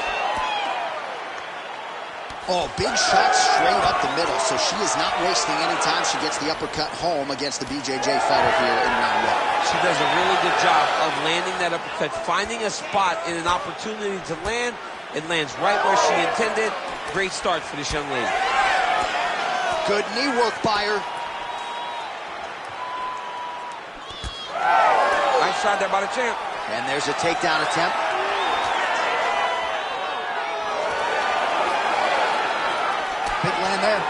A: Oh, big shot straight up the middle, so she is not wasting any time. She gets the uppercut home against the BJJ fighter here in round one.
D: She does a really good job of landing that uppercut, finding a spot and an opportunity to land. It lands right where she intended. Great start for this young lady.
A: Good knee work by her.
C: Nice shot there by the champ.
A: And there's a takedown attempt. Big land there.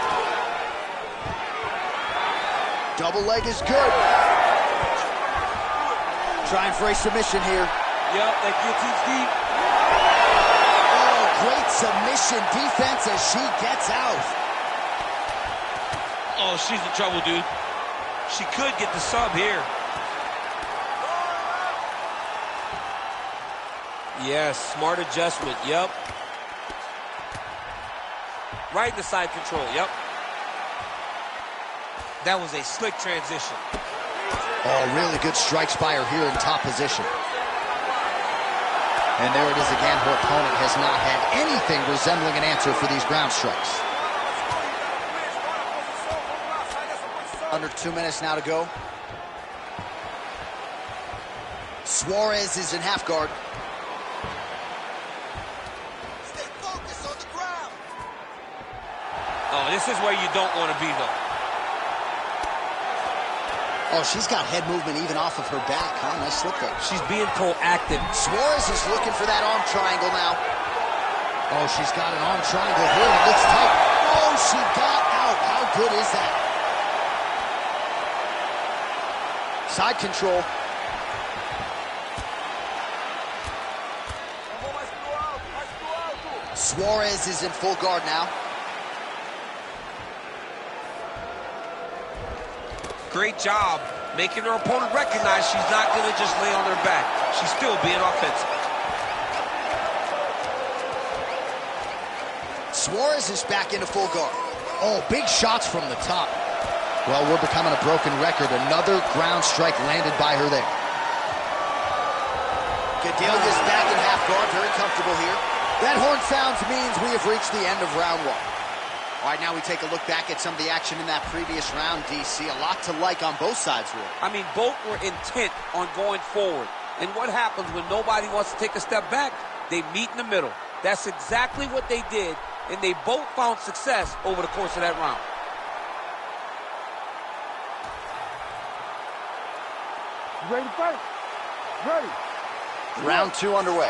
A: Double leg is good. Trying for a submission here.
C: Yep, that guillotine's deep.
A: Oh, great submission defense as she gets out.
D: Oh, she's in trouble, dude. She could get the sub here. Yes, smart adjustment, yep.
C: Right in the side control, yep.
D: That was a slick transition.
A: Oh, really good strikes by her here in top position. And there it is again. Her opponent has not had anything resembling an answer for these ground strikes. Under 2 minutes now to go. Suarez is in half guard.
E: Stay focused on the ground.
D: Oh, this is where you don't want to be, though.
A: Oh, she's got head movement even off of her back, huh? Nice slip there.
D: She's being proactive.
A: Suarez is looking for that arm triangle now. Oh, she's got an arm triangle here. It looks tight. Oh, she got out. How good is that? Side control. Suarez is in full guard now.
D: Great job making her opponent recognize she's not going to just lay on her back. She's still being offensive.
A: Suarez is back into full guard. Oh, big shots from the top. Well, we're becoming a broken record. Another ground strike landed by her there. Gadelha's back in half guard, very comfortable here. That horn sounds means we have reached the end of round one. All right, now we take a look back at some of the action in that previous round, DC. A lot to like on both sides, really.
C: I mean, both were intent on going forward. And what happens when nobody wants to take a step back? They meet in the middle. That's exactly what they did, and they both found success over the course of that round.
B: You ready to fight? Ready.
A: Round two underway.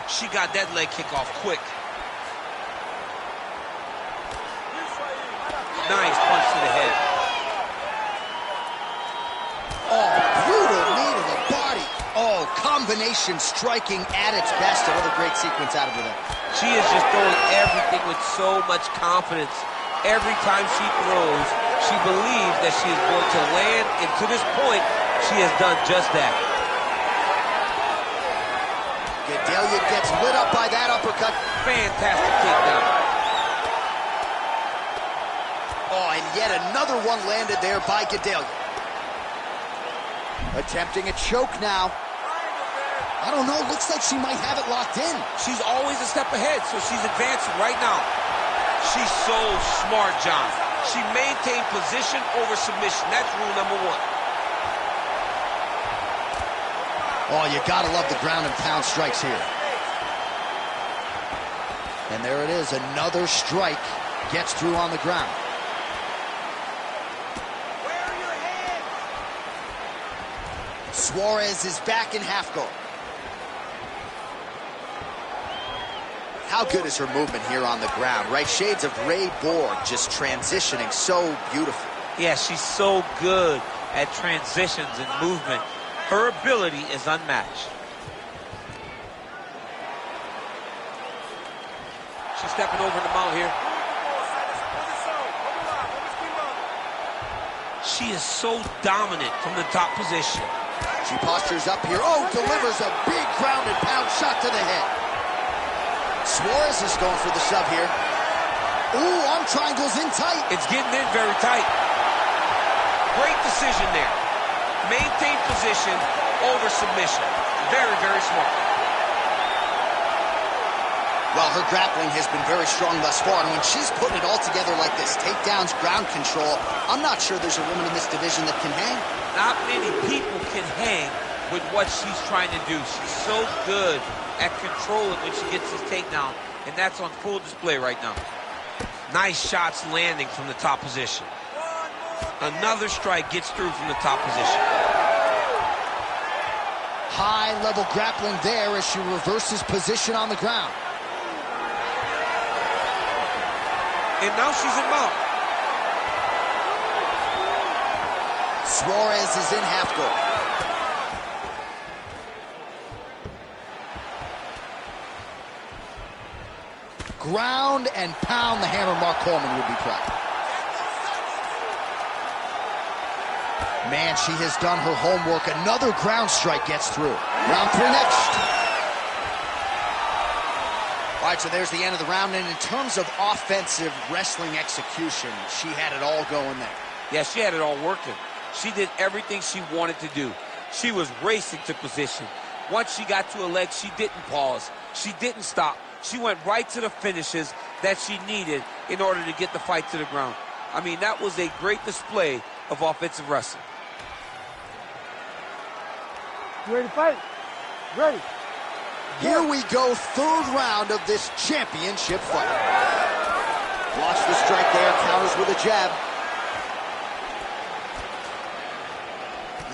D: She got that leg kick off quick. Nice punch to the head.
A: Oh, brutal knee to the body. Oh, combination striking at its best. Another great sequence out of her there.
D: She is just throwing everything with so much confidence. Every time she throws, she believes that she is going to land, and to this point, she has done just that.
A: Gadelha gets lit up by that uppercut.
C: Fantastic takedown.
A: Oh, and yet another one landed there by Gadelha. Attempting a choke now. I don't know, looks like she might have it locked in.
C: She's always a step ahead, so she's advancing right now.
D: She's so smart, John. She maintained position over submission. That's rule number one.
A: Oh, you gotta love the ground and pound strikes here. And there it is, another strike gets through on the ground. Suarez is back in half guard. How good is her movement here on the ground, right? Shades of Ray Borg, just transitioning so beautifully.
C: Yeah, she's so good at transitions and movement. Her ability is unmatched.
D: She's stepping over the mount here. She is so dominant from the top position.
A: She postures up here. Oh, delivers a big ground and pound shot to the head. Suarez is going for the sub here. Ooh, arm triangles in tight.
D: It's getting in very tight. Great decision there. Maintain position over submission. Very, very smart.
A: Well, her grappling has been very strong thus far, and when she's putting it all together like this, takedowns, ground control, I'm not sure there's a woman in this division that can hang.
C: Not many people can hang with what she's trying to do. She's so good at controlling when she gets this takedown, and that's on full display right now.
D: Nice shots landing from the top position. Another strike gets through from the top position.
A: High-level grappling there as she reverses position on the ground.
D: And now she's in mount.
A: Suarez is in half guard. Ground and pound the hammer. Mark Coleman would be proud. Man, she has done her homework. Another ground strike gets through. Round 3 next. All right, so there's the end of the round, and in terms of offensive wrestling execution, she had it all going there.
C: Yeah, she had it all working. She did everything she wanted to do. She was racing to position. Once she got to a leg, she didn't pause. She didn't stop. She went right to the finishes that she needed in order to get the fight to the ground. I mean, that was a great display of offensive wrestling.
B: You ready to fight? Ready.
A: Here we go, 3rd round of this championship fight. Watch the strike there, counters with a jab.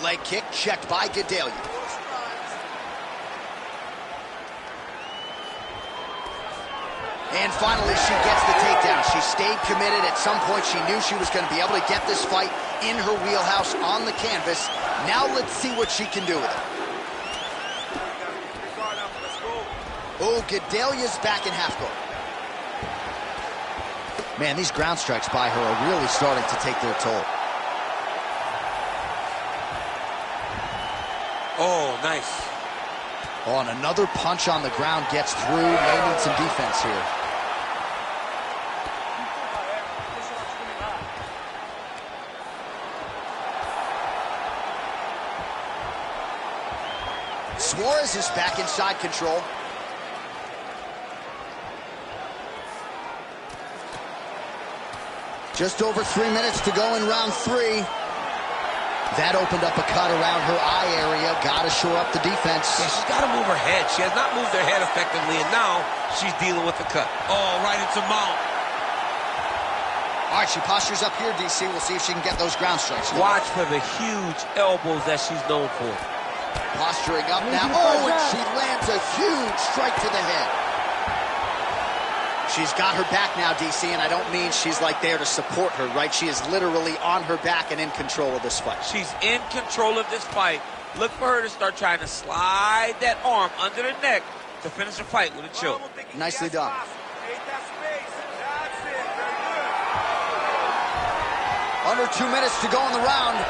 A: Leg kick checked by Gadelha. And finally, she gets the takedown. She stayed committed. At some point, she knew she was going to be able to get this fight in her wheelhouse on the canvas. Now let's see what she can do with it. Oh, Gadelha's back in half guard. Man, these ground strikes by her are really starting to take their toll.
C: Oh, nice.
A: Oh, and another punch on the ground gets through. May need some defense here. Suarez is back in side control. Just over 3 minutes to go in round 3. That opened up a cut around her eye area. Got to shore up the defense.
D: Yeah, she's got to move her head. She has not moved her head effectively, and now she's dealing with the cut. Oh, right into mount.
A: All right, she postures up here, DC. We'll see if she can get those ground strikes.
C: Watch for the huge elbows that she's known for.
A: Posturing up now. Oh, and she lands a huge strike to the head. She's got her back now, DC, and I don't mean she's like there to support her, right? She is literally on her back and in control of this fight.
C: She's in control of this fight. Look for her to start trying to slide that arm under the neck to finish the fight with a choke.
A: Nicely done. Under 2 minutes to go in the round.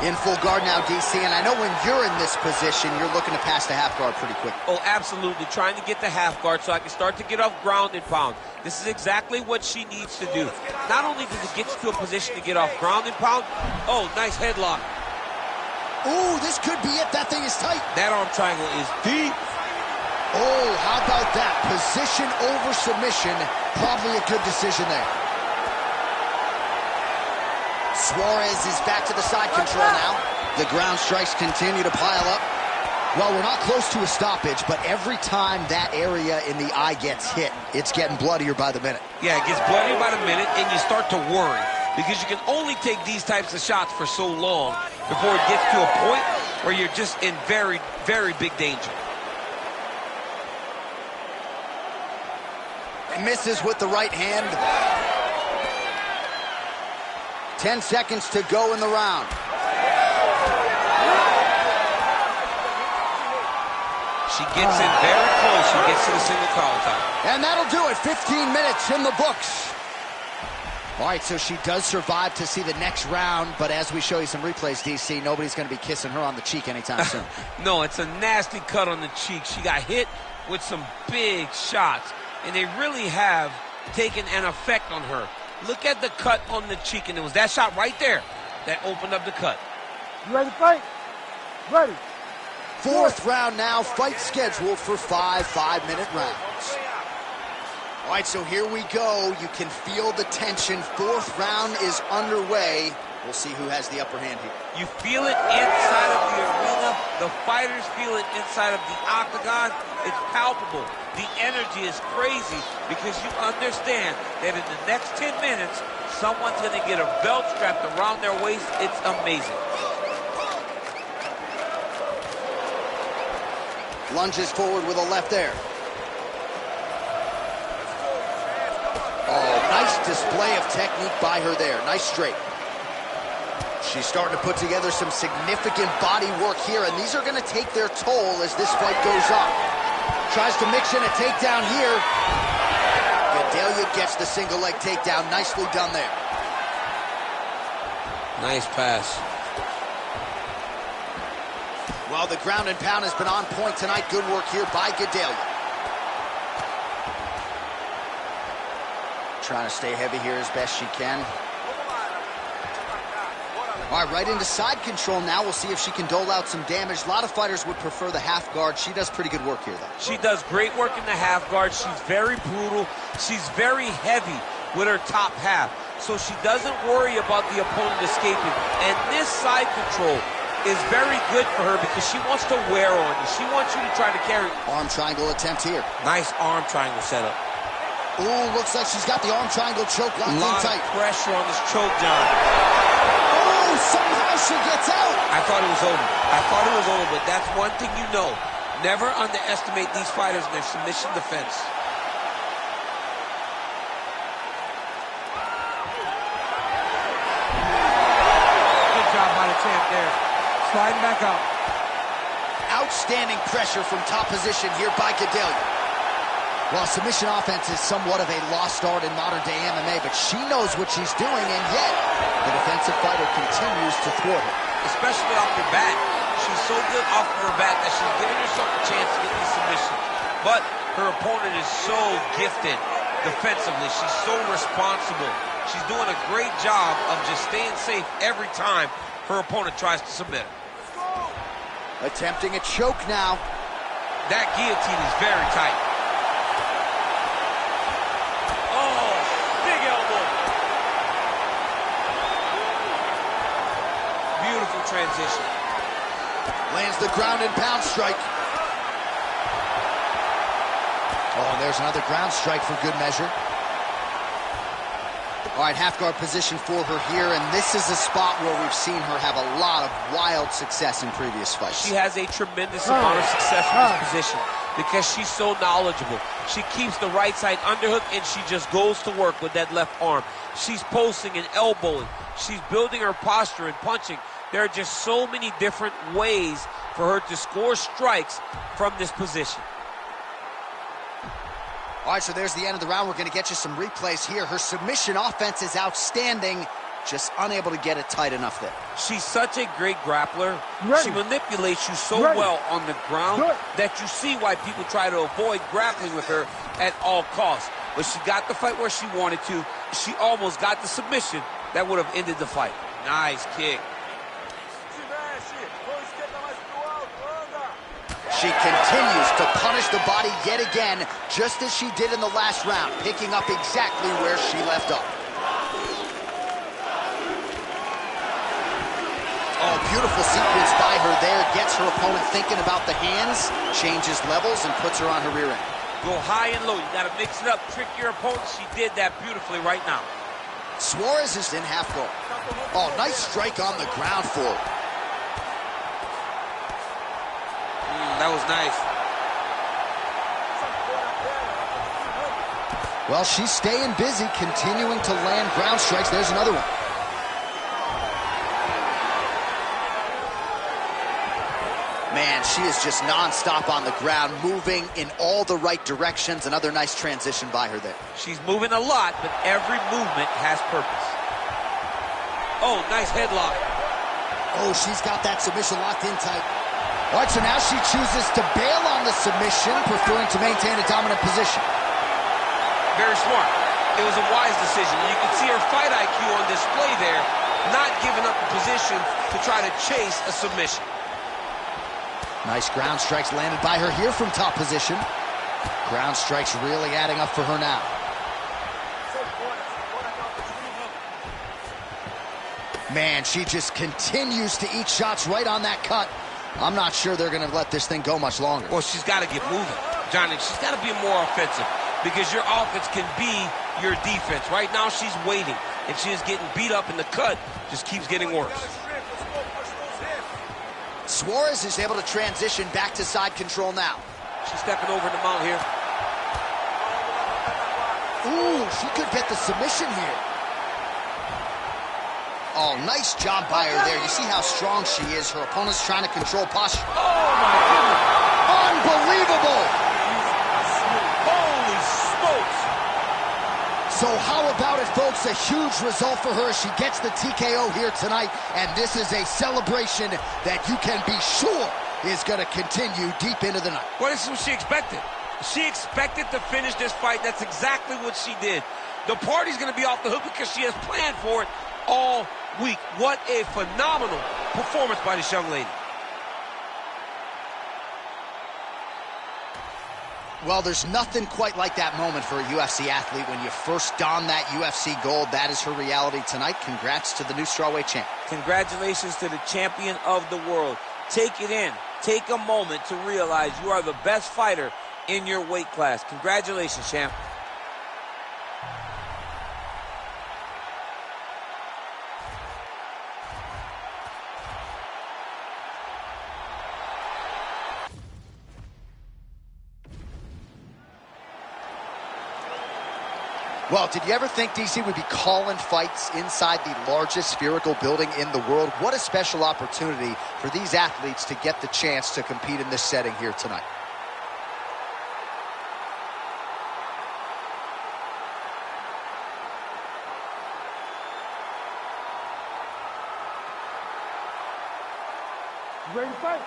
A: In full guard now, DC, and I know when you're in this position, you're looking to pass the half guard pretty quick.
C: Oh, absolutely. Trying to get the half guard so I can start to get off ground and pound. This is exactly what she needs to do. Not only does it get you to a position to get off ground and pound, oh, nice headlock.
A: Ooh, this could be it. That thing is tight.
C: That arm triangle is deep.
A: Oh, how about that? Position over submission. Probably a good decision there. Suarez is back to the side control now. The ground strikes continue to pile up. Well, we're not close to a stoppage, but every time that area in the eye gets hit, it's getting bloodier by the minute.
D: Yeah, it gets bloodier by the minute, and you start to worry because you can only take these types of shots for so long before it gets to a point where you're just in very, very big danger. Misses with the right hand.
A: 10 seconds to go in the round.
D: She gets in very close. She gets to the single collar tie.
A: And that'll do it. 15 minutes in the books. All right, so she does survive to see the next round, but as we show you some replays, DC, nobody's going to be kissing her on the cheek anytime soon.
D: No, it's a nasty cut on the cheek. She got hit with some big shots, and they really have taken an effect on her. Look at the cut on the cheek, and it was that shot right there that opened up the cut.
B: You ready to fight? Ready.
A: Fourth round now, fight scheduled for 5 5-minute rounds. All right, so here we go. You can feel the tension. Fourth round is underway. We'll see who has the upper hand here.
D: You feel it inside of the arena. The fighters feel it inside of the octagon. It's palpable. The energy is crazy because you understand that in the next 10 minutes, someone's going to get a belt strapped around their waist. It's amazing.
A: Lunges forward with a left there. Oh, nice display of technique by her there. Nice straight. She's starting to put together some significant body work here, and these are going to take their toll as this fight goes on. Tries to mix in a takedown here. Gadelha gets the single leg takedown. Nicely done there.
D: Nice pass.
A: Well, the ground and pound has been on point tonight. Good work here by Gadelha. Trying to stay heavy here as best she can. All right, right into side control now. We'll see if she can dole out some damage. A lot of fighters would prefer the half guard. She does pretty good work here, though.
D: She does great work in the half guard. She's very brutal. She's very heavy with her top half. So she doesn't worry about the opponent escaping. And this side control is very good for her because she wants to wear on you. She wants you to try to carry.
A: Arm triangle attempt here.
D: Nice arm triangle setup.
A: Ooh, looks like she's got the arm triangle choke locked in tight.
D: Of pressure on this choke, John.
A: Oh, somehow she gets out.
D: I thought it was over, but that's one thing you know. Never underestimate these fighters in their submission defense.
B: Good job by the champ there. Sliding back up.
A: Outstanding pressure from top position here by Gadelha. Well, submission offense is somewhat of a lost art in modern-day MMA, but she knows what she's doing, and yet the defensive fighter continues to thwart her.
D: Especially off her back. She's so good off of her back that she's giving herself a chance to get these submissions. But her opponent is so gifted defensively. She's so responsible. She's doing a great job of just staying safe every time her opponent tries to submit her.
A: Attempting a choke now.
D: That guillotine is very tight. Transition.
A: Lands the ground and pound strike. Oh, there's another ground strike for good measure. All right, half guard position for her here, and this is a spot where we've seen her have a lot of wild success in previous fights.
D: She has a tremendous amount of success in this position because she's so knowledgeable. She keeps the right side underhook, and she just goes to work with that left arm. She's posting and elbowing. She's building her posture and punching. There are just so many different ways for her to score strikes from this position.
A: All right, so there's the end of the round. We're going to get you some replays here. Her submission offense is outstanding, just unable to get it tight enough there.
D: She's such a great grappler. She manipulates you so well on the ground that you see why people try to avoid grappling with her at all costs. But she got the fight where she wanted to. She almost got the submission that would have ended the fight. Nice kick.
A: She continues to punish the body yet again, just as she did in the last round, picking up exactly where she left off. Oh, beautiful sequence by her there. Gets her opponent thinking about the hands, changes levels, and puts her on her rear end.
D: Go high and low. You got to mix it up, trick your opponent. She did that beautifully right now.
A: Suarez is in half guard. Oh, nice strike on the ground for her.
D: That was nice.
A: Well, she's staying busy, continuing to land ground strikes. There's another one. Man, she is just nonstop on the ground, moving in all the right directions. Another nice transition by her there.
C: She's moving a lot, but every movement has purpose. Oh, nice headlock.
A: Oh, she's got that submission locked in tight. All right, so now she chooses to bail on the submission, preferring to maintain a dominant position.
D: Very smart. It was a wise decision. You can see her fight IQ on display there, not giving up the position to try to chase a submission.
A: Nice ground strikes landed by her here from top position. Ground strikes really adding up for her now. Man, she just continues to eat shots right on that cut. I'm not sure they're going to let this thing go much longer.
D: Well, she's got to get moving, Johnny. She's got to be more offensive because your offense can be your defense. Right now, she's waiting, and she is getting beat up, and the cut just keeps getting worse.
A: Suarez is able to transition back to side control now.
D: She's stepping over the mount here.
A: Ooh, she could get the submission here. Oh, nice job by her there. You see how strong she is. Her opponent's trying to control posture.
D: Oh, my goodness.
A: Unbelievable!
D: Holy smokes.
A: So how about it, folks? A huge result for her. She gets the TKO here tonight, and this is a celebration that you can be sure is going to continue deep into the night.
D: Well, this is what she expected. She expected to finish this fight. That's exactly what she did. The party's going to be off the hook because she has planned for it all week. What a phenomenal performance by this young lady.
A: Well, there's nothing quite like that moment for a UFC athlete when you first don that UFC gold. That is her reality tonight. Congrats to the new strawweight champ.
C: Congratulations to the champion of the world. Take it in. Take a moment to realize you are the best fighter in your weight class. Congratulations, champ.
A: Well, did you ever think DC would be calling fights inside the largest spherical building in the world? What a special opportunity for these athletes to get the chance to compete in this setting here tonight.
B: You ready to fight?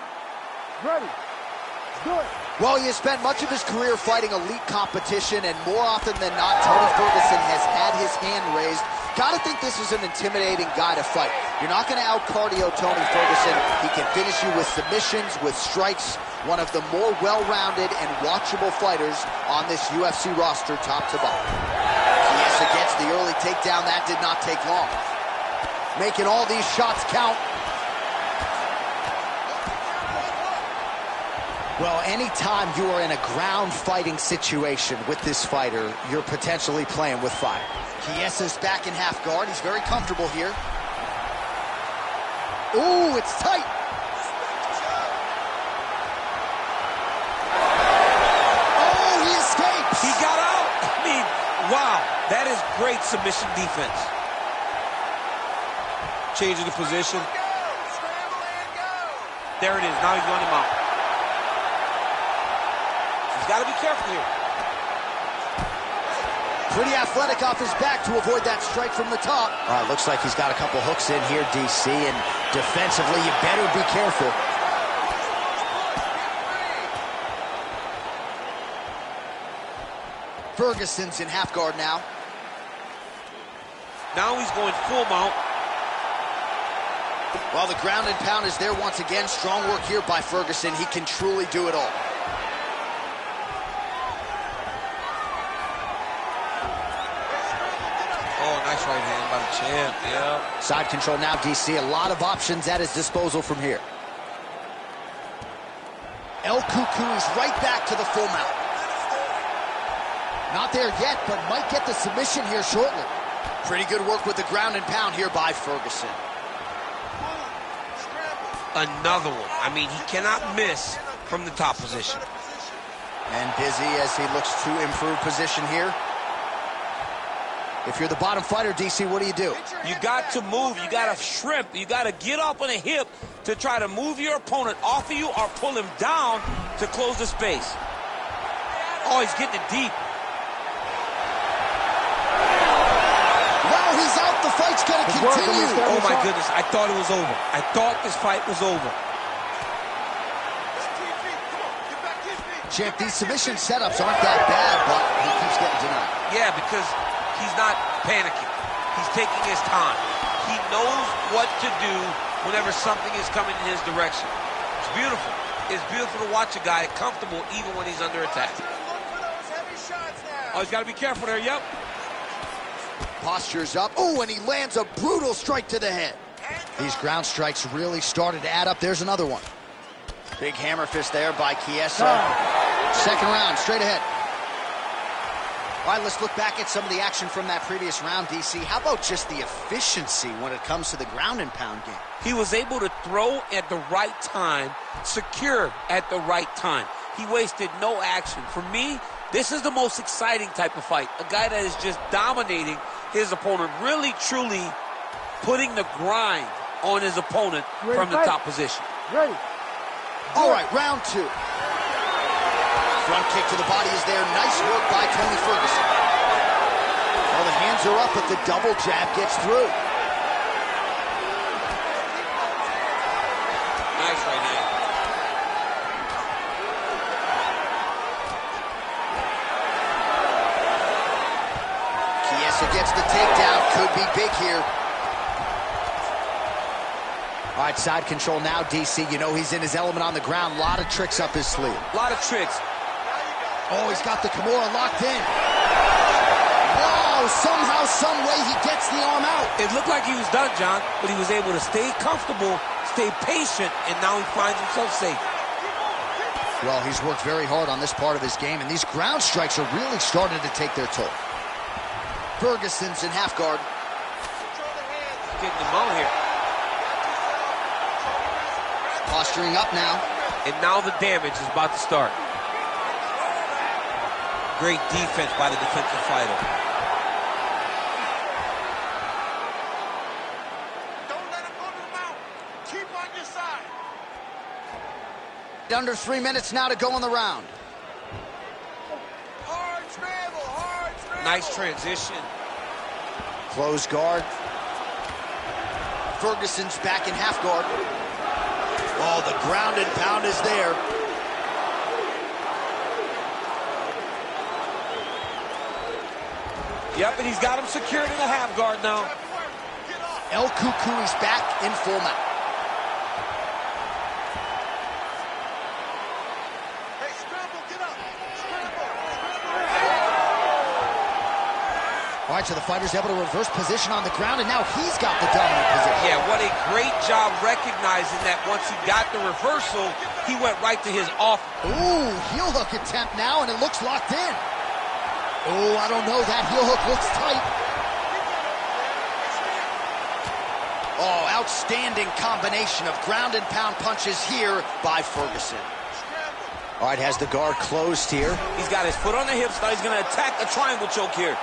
B: Ready. Let's do it.
A: Well, he has spent much of his career fighting elite competition, and more often than not, Tony Ferguson has had his hand raised. Gotta think this is an intimidating guy to fight. You're not gonna out-cardio Tony Ferguson. He can finish you with submissions, with strikes. One of the more well-rounded and watchable fighters on this UFC roster, top to bottom. Chiesa gets the early takedown. That did not take long. Making all these shots count. Well, anytime you are in a ground fighting situation with this fighter, you're potentially playing with fire. Chiesa's back in half guard. He's very comfortable here. Ooh, it's tight. Oh, he escapes.
D: He got out. I mean, wow. That is great submission defense. Changing the position. There it is. Now he's running him out. Got to be careful here.
A: Pretty athletic off his back to avoid that strike from the top. Looks like he's got a couple hooks in here, DC, and defensively, you better be careful. Ferguson's in half guard now.
D: Now he's going full mount.
A: While the ground and pound is there once again, strong work here by Ferguson. He can truly do it all.
D: Nice right hand by the champ, yeah.
A: Side control now, DC. A lot of options at his disposal from here. El Cucuy is right back to the full mount. Not there yet, but might get the submission here shortly. Pretty good work with the ground and pound here by Ferguson.
D: Another one. I mean, he cannot miss from the top position.
A: And busy as he looks to improve position here. If you're the bottom fighter, DC, what do?
D: You got to move. You got to shrimp. You got to get up on a hip to try to move your opponent off of you or pull him down to close the space. Oh, he's getting it deep.
A: Wow, he's out. The fight's going to continue.
D: Oh, my goodness. I thought it was over. I thought this fight was over.
A: Champ, these submission setups aren't that bad, but he keeps getting denied.
D: Yeah, because he's not panicking. He's taking his time. He knows what to do whenever something is coming in his direction. It's beautiful. It's beautiful to watch a guy comfortable even when he's under attack. Oh, he's got to be careful there. Yep.
A: Posture's up. Oh, and he lands a brutal strike to the head. These ground strikes really started to add up. There's another one. Big hammer fist there by Chiesa. Second round, straight ahead. All right, let's look back at some of the action from that previous round, DC. How about just the efficiency when it comes to the ground and pound game?
D: He was able to throw at the right time, secure at the right time. He wasted no action. For me, this is the most exciting type of fight. A guy that is just dominating his opponent, really, truly putting the grind on his opponent from the top position.
B: Ready.
A: All right, round two. Front kick to the body is there. Nice work by Tony Ferguson. Well, the hands are up, but the double jab gets through.
D: Nice right hand.
A: Chiesa gets the takedown. Could be big here. All right, side control now, DC. You know he's in his element on the ground. A lot of tricks up his sleeve.
D: A lot of tricks.
A: Oh, he's got the Kimura locked in. Wow, somehow, some way he gets the arm out.
D: It looked like he was done, John, but he was able to stay comfortable, stay patient, and now he finds himself safe.
A: Well, he's worked very hard on this part of his game, and these ground strikes are really starting to take their toll. Ferguson's in half guard.
D: Getting him out here.
A: Posturing up now.
D: And now the damage is about to start. Great defense by the defensive fighter.
E: Don't let him go to the mount. Keep on your side.
A: Under 3 minutes now to go in the round.
E: Hard scramble, hard scramble.
D: Nice transition.
A: Close guard. Ferguson's back in half guard. Oh, the ground and pound is there.
D: Yep, and he's got him secured in the half guard now.
A: El Cucuy back in full mount.
E: Hey, scramble, get up. Scramble,
A: All right, so the fighter's able to reverse position on the ground, and now he's got the dominant position.
D: Yeah, what a great job recognizing that once he got the reversal, he went right to his off.
A: Ooh, heel hook attempt now, and it looks locked in. Oh, I don't know. That heel hook looks tight. Oh, outstanding combination of ground and pound punches here by Ferguson. All right, has the guard closed here.
D: He's got his foot on the hips. Now he's going to attack the triangle choke here.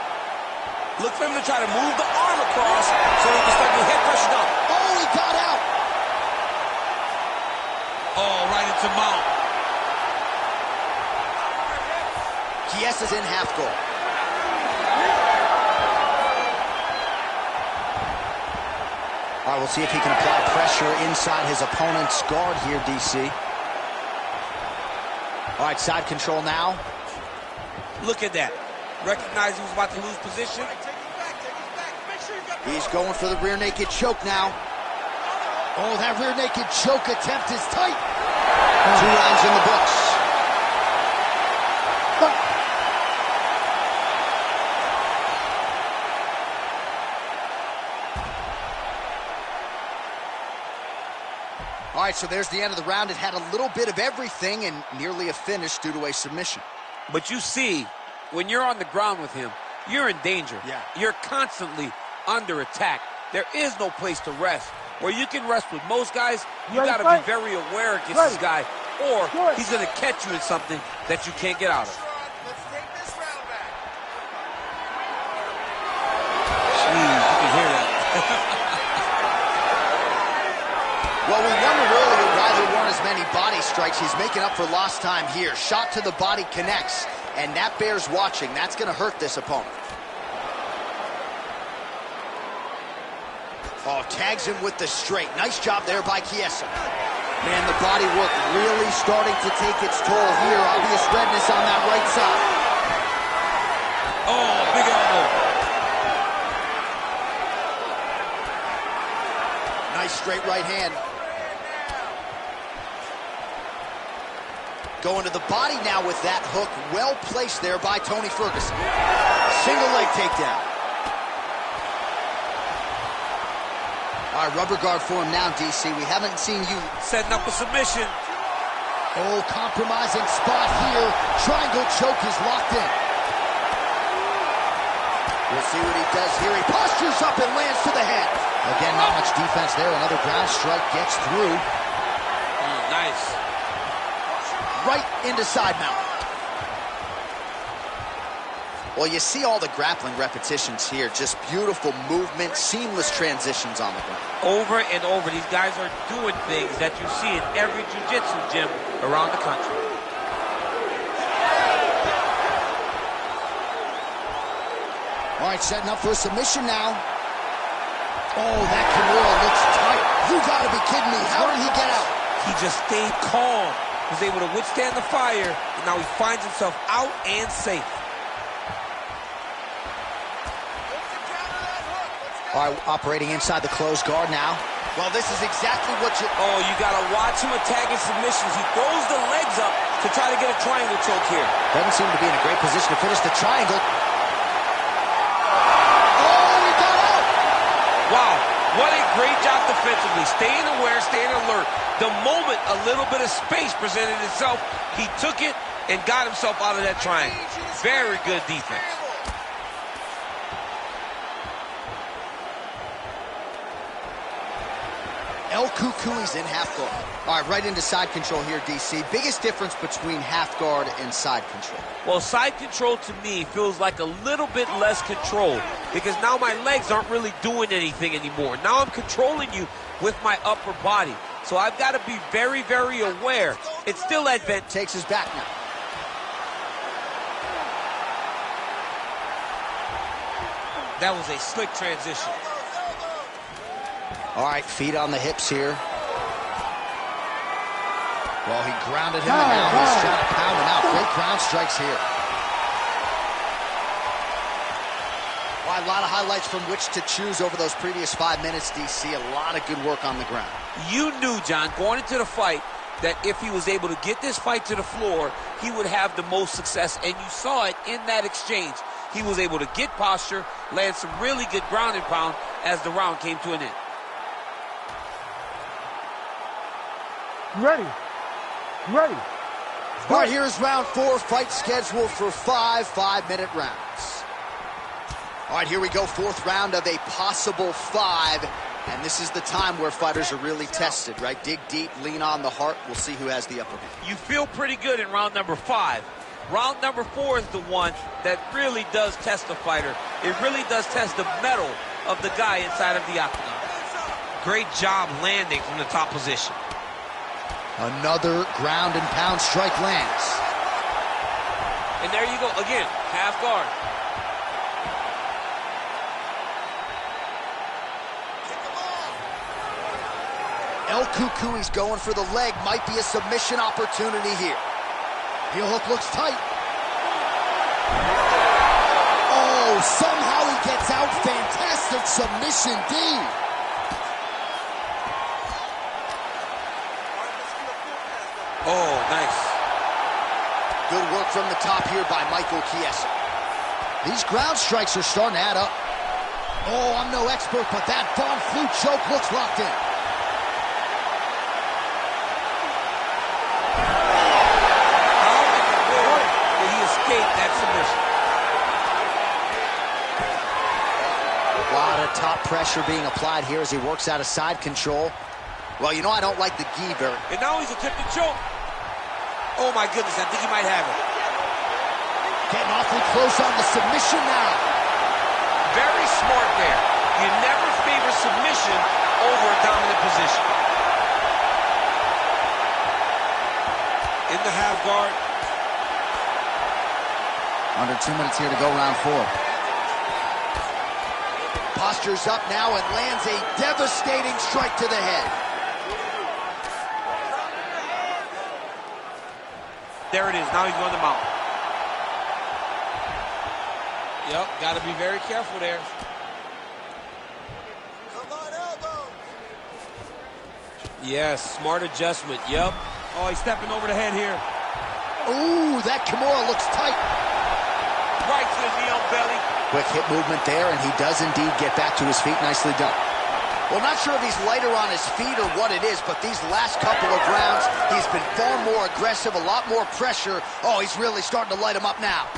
D: Look for him to try to move the arm across so he can start to head pressure down.
A: Oh, he got out.
D: Oh, right into mount.
A: Chiesa's in half guard. All right, we'll see if he can apply pressure inside his opponent's guard here, DC. All right, side control now.
D: Look at that. Recognize he was about to lose position.
A: He's going for the rear naked choke now. Oh, that rear naked choke attempt is tight. 2 rounds in the books. All right, so there's the end of the round. It had a little bit of everything and nearly a finish due to a submission.
D: But you see, when you're on the ground with him, you're in danger.
A: Yeah.
D: You're constantly under attack. There is no place to rest. Where you can rest with most guys, you got to be very aware against this guy, or he's going to catch you in something that you can't get out of.
E: Let's take this round back.
A: strikes. He's making up for lost time here. Shot to the body connects, and that bears watching. That's going to hurt this opponent. Oh, tags him with the straight. Nice job there by Chiesa. Man, the body work really starting to take its toll here. Obvious redness on that right side.
C: Oh, big elbow.
A: Nice straight right hand. Going to the body now with that hook. Well placed there by Tony Ferguson. Single leg takedown. All right, rubber guard for him now, DC. We haven't seen you.
C: Setting up a submission.
A: Oh, compromising spot here. Triangle choke is locked in. We'll see what he does here. He postures up and lands to the head. Again, not much defense there. Another ground strike gets through.
C: Nice.
A: Right into side mount. Well, you see all the grappling repetitions here. Just beautiful movement, seamless transitions on the ground.
C: Over and over, these guys are doing things that you see in every jiu-jitsu gym around the country.
A: All right, setting up for a submission now. Oh, that Kimura looks tight. You gotta be kidding me. How did he get out?
C: He just stayed calm, was able to withstand the fire, and now he finds himself out and safe.
A: All right, operating inside the closed guard now. Well, this is exactly what you...
C: Oh, you gotta watch him attacking submissions. He throws the legs up to try to get a triangle choke here.
A: Doesn't seem to be in a great position to finish the triangle. Oh, he got out!
C: Wow, what a great job defensively. Staying aware, staying alert. The moment a little bit of space presented itself, he took it and got himself out of that triangle. Very good defense.
A: El Cucuy's in half guard. All right, right into side control here, DC. Biggest difference between half guard and side control?
C: Well, side control to me feels like a little bit less control because now my legs aren't really doing anything anymore. Now I'm controlling you with my upper body. So I've got to be very, very aware. It's still advantage.
A: Takes his back now.
C: That was a slick transition.
A: All right, feet on the hips here. Well, he grounded him, and now he's trying to pound him out. Great ground strikes here. Well, a lot of highlights from which to choose over those previous 5 minutes, DC. A lot of good work on the ground.
C: You knew, John, going into the fight, that if he was able to get this fight to the floor, he would have the most success, and you saw it in that exchange. He was able to get posture, land some really good ground and pound as the round came to an end.
B: You ready? You ready?
A: All right, here's round 4. Fight scheduled for 5 5-minute rounds. All right, here we go. 4th round of a possible 5. And this is the time where fighters are really tested, right? Dig deep, lean on the heart. We'll see who has the upper hand.
C: You feel pretty good in round number 5. Round number 4 is the one that really does test the fighter. It really does test the mettle of the guy inside of the octagon. Great job landing from the top position.
A: Another ground and pound strike lands.
C: And there you go, again, half guard.
A: El Cucuy's going for the leg. Might be a submission opportunity here. Heel hook looks tight. Oh, somehow he gets out. Fantastic submission, D.
C: Oh, nice.
A: Good work from the top here by Michael Chiesa. These ground strikes are starting to add up. Oh, I'm no expert, but that Von Flue choke looks locked in.
C: How in the world did he escape that submission?
A: A lot of top pressure being applied here as he works out of side control. Well, you know I don't like the gi very.
C: And now he's attempting choke. Oh my goodness, I think he might have it.
A: Getting awfully close on the submission now.
C: Very smart there. You never favor submission over a dominant position.
D: the half guard.
A: Under 2 minutes here to go, round 4. Postures up now and lands a devastating strike to the head.
C: There it is. Now he's going to mount.
D: Yep, got to be very careful there.
E: Come on, elbows.
D: Yes, smart adjustment. Yep.
B: Oh, he's stepping over the head here.
A: Ooh, that Kimura looks tight.
C: Right to the knee on belly.
A: Quick hip movement there, and he does indeed get back to his feet. Nicely done. Well, not sure if he's lighter on his feet or what it is, but these last couple of rounds, he's been far more aggressive, a lot more pressure. Oh, he's really starting to light him up now.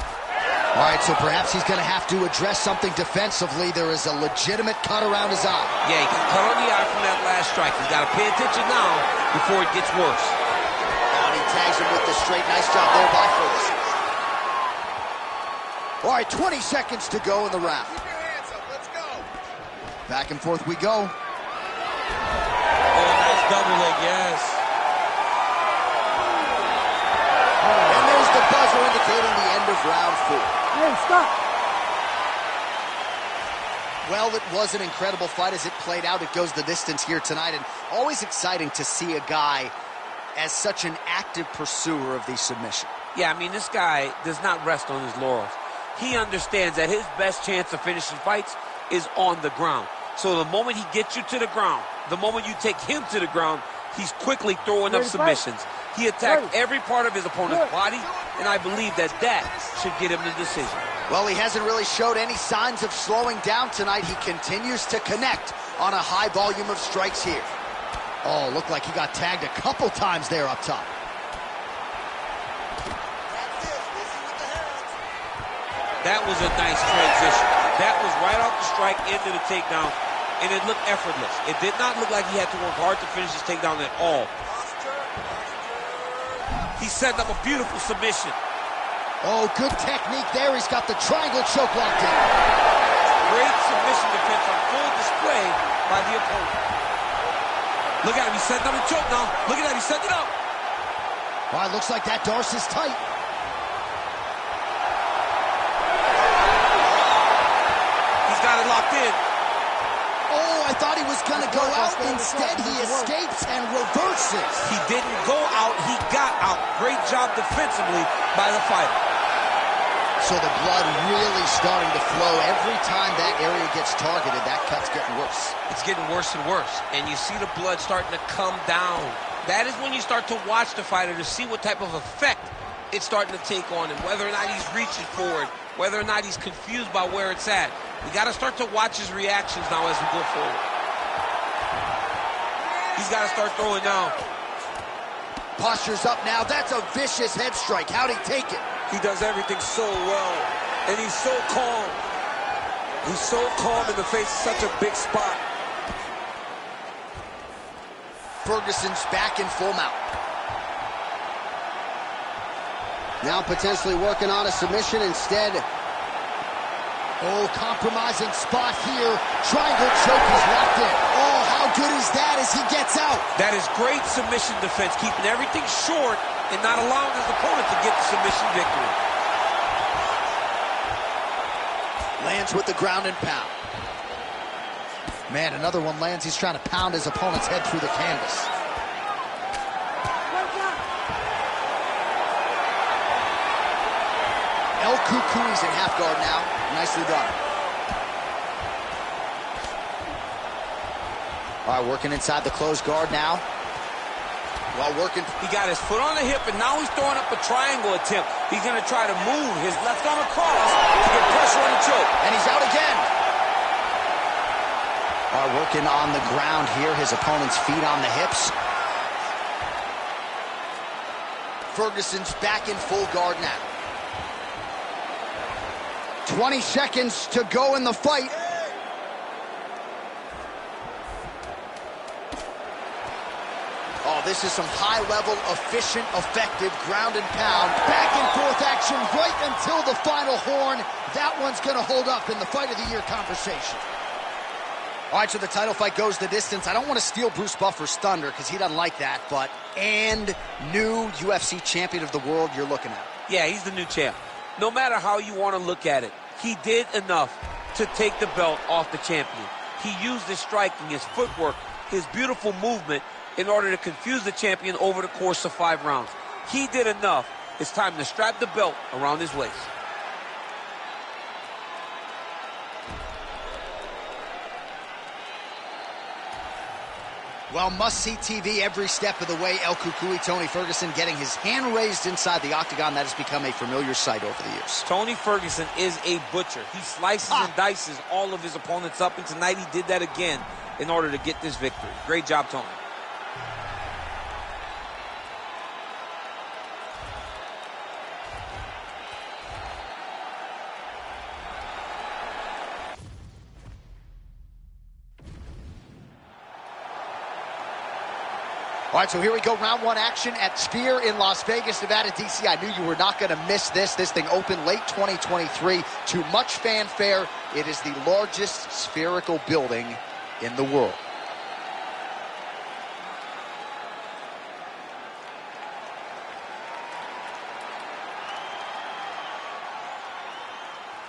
A: All right, so perhaps he's going to have to address something defensively. There is a legitimate cut around his eye.
D: Yeah, he got cut on the eye from that last strike. He's got to pay attention now before it gets worse.
A: And he tags him with the straight. Nice job there by Ferguson. All right, 20 seconds to go in the round.
E: Keep your hands up. Let's go.
A: Back and forth we go.
D: Oh, nice double leg, yes.
A: And there's the buzzer indicating the end of round 4.
B: Hey, stop.
A: Well, it was an incredible fight as it played out. It goes the distance here tonight, and always exciting to see a guy as such an active pursuer of the submission.
D: Yeah, I mean, this guy does not rest on his laurels. He understands that his best chance of finishing fights is on the ground. So the moment he gets you to the ground, the moment you take him to the ground, he's quickly throwing up submissions. He attacked every part of his opponent's body, and I believe that should get him the decision.
A: Well, he hasn't really showed any signs of slowing down tonight. He continues to connect on a high volume of strikes here. Oh, looked like he got tagged a couple times there up top.
E: That's it. Busy with the hands.
D: That was a nice transition. That was right off the strike into the takedown, and it looked effortless. It did not look like he had to work hard to finish his takedown at all.
E: Posture.
D: He set up a beautiful submission.
A: Oh, good technique there. He's got the triangle choke locked in.
D: Great submission defense on full display by the opponent. Look at him, he's setting up a choke now. Look at that, he's setting it up.
A: All right, looks like that Darce is tight.
D: He's got it locked in.
A: Oh, I thought he was going to go out. Instead, he escapes and reverses.
D: He didn't go out, he got out. Great job defensively by the fighter.
A: So the blood really starting to flow. Every time that area gets targeted, that cut's getting worse.
D: It's getting worse and worse, and you see the blood starting to come down. That is when you start to watch the fighter to see what type of effect it's starting to take on him, whether or not he's reaching for it, whether or not he's confused by where it's at. We got to start to watch his reactions now as we go forward. He's got to start throwing now.
A: Posture's up now. That's a vicious head strike. How'd he take it?
D: He does everything so well, and he's so calm. He's so calm in the face of such a big spot.
A: Ferguson's back in full mount. Now potentially working on a submission instead. Oh, compromising spot here. Triangle choke is locked in. Oh, how good is that as he gets out?
D: That is great submission defense, keeping everything short and not allowing his opponent to get the submission victory.
A: Lands with the ground and pound. Man, another one lands. He's trying to pound his opponent's head through the canvas. El Cucuy's in half guard now. Nicely done. All right, working inside the closed guard now. While working.
D: He got his foot on the hip, and now he's throwing up a triangle attempt. He's going to try to move his left arm across to get pressure on the choke.
A: And he's out again. All right, working on the ground here. His opponent's feet on the hips. Ferguson's back in full guard now. 20 seconds to go in the fight. Oh, this is some high-level, efficient, effective ground and pound. Back and forth action right until the final horn. That one's going to hold up in the fight of the year conversation. All right, so the title fight goes the distance. I don't want to steal Bruce Buffer's thunder because he doesn't like that, but new UFC champion of the world you're looking at.
D: Yeah, he's the new champ. No matter how you want to look at it, he did enough to take the belt off the champion. He used his striking, his footwork, his beautiful movement in order to confuse the champion over the course of 5 rounds. He did enough. It's time to strap the belt around his waist.
A: Well, must-see TV every step of the way. El Cucuy, Tony Ferguson, getting his hand raised inside the octagon. That has become a familiar sight over the years.
D: Tony Ferguson is a butcher. He slices and dices all of his opponents up, and tonight he did that again in order to get this victory. Great job, Tony.
A: All right, so here we go, round 1 action at Sphere in Las Vegas, Nevada, DC. I knew you were not going to miss this. This thing opened late 2023 to much fanfare. It is the largest spherical building in the world.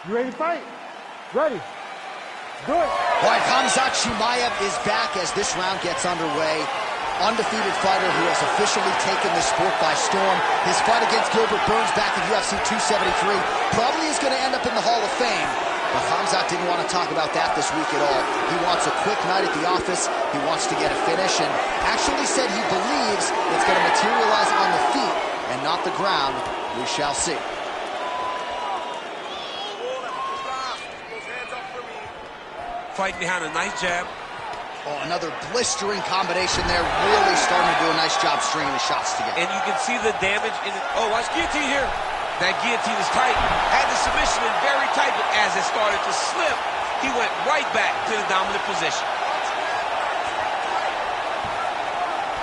B: You ready to fight? Ready. Do it.
A: All right, Khamzat Chimaev is back as this round gets underway. Undefeated fighter who has officially taken the sport by storm. His fight against Gilbert Burns back in UFC 273 probably is going to end up in the Hall of Fame. But Khamzat didn't want to talk about that this week at all. He wants a quick night at the office. He wants to get a finish and actually said he believes it's going to materialize on the feet and not the ground. We shall see.
D: Fighting behind a nice jab.
A: Oh, another blistering combination there. Really starting to do a nice job stringing the shots together.
D: And you can see the damage in it. Oh, watch guillotine here. That guillotine is tight. Had the submission in very tight, but as it started to slip, he went right back to the dominant position.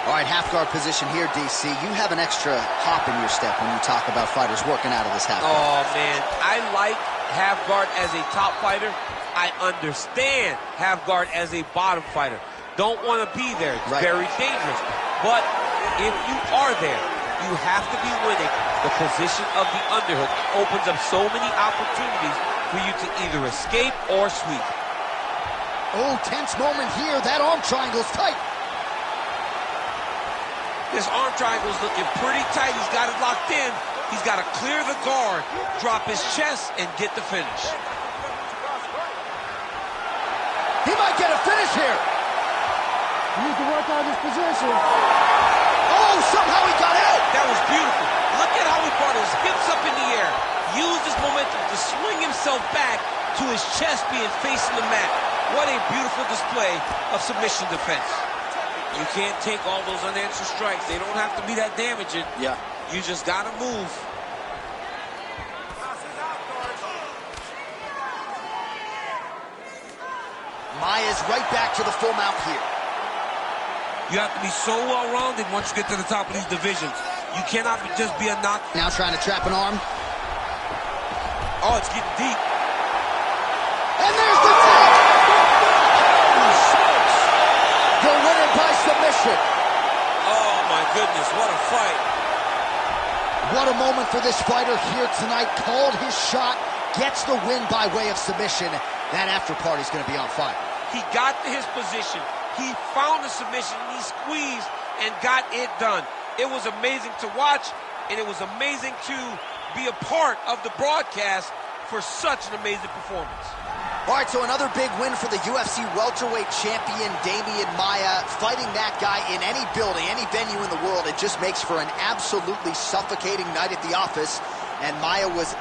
A: All right, half guard position here, DC. You have an extra hop in your step when you talk about fighters working out of this half guard.
D: Oh, man. I like half guard as a top fighter. I understand half guard as a bottom fighter. Don't want to be there. It's very dangerous. But if you are there, you have to be winning. The position of the underhook opens up so many opportunities for you to either escape or sweep.
A: Oh, tense moment here. That arm triangle's tight.
D: This arm triangle's looking pretty tight. He's got it locked in. He's got to clear the guard, drop his chest, and get the finish.
A: He might get a finish here.
B: You need to work on this position.
A: Oh, somehow he got out.
D: That was beautiful. Look at how he brought his hips up in the air. Used his momentum to swing himself back to his chest being facing the mat. What a beautiful display of submission defense. You can't take all those unanswered strikes. They don't have to be that damaging.
A: Yeah.
D: You just got to move.
A: Maia's right back to the full mount here.
D: You have to be so well-rounded once you get to the top of these divisions. You cannot just be a knock.
A: Now trying to trap an arm.
D: Oh, it's getting deep.
A: And there's the tap! The winner by submission.
D: Oh, my goodness, what a fight.
A: What a moment for this fighter here tonight. Called his shot, gets the win by way of submission. That after party's going to be on fire.
D: He got to his position. He found the submission, and he squeezed and got it done. It was amazing to watch, and it was amazing to be a part of the broadcast for such an amazing performance.
A: All right, so another big win for the UFC welterweight champion, Demian Maia. Fighting that guy in any building, any venue in the world, it just makes for an absolutely suffocating night at the office. And Maia was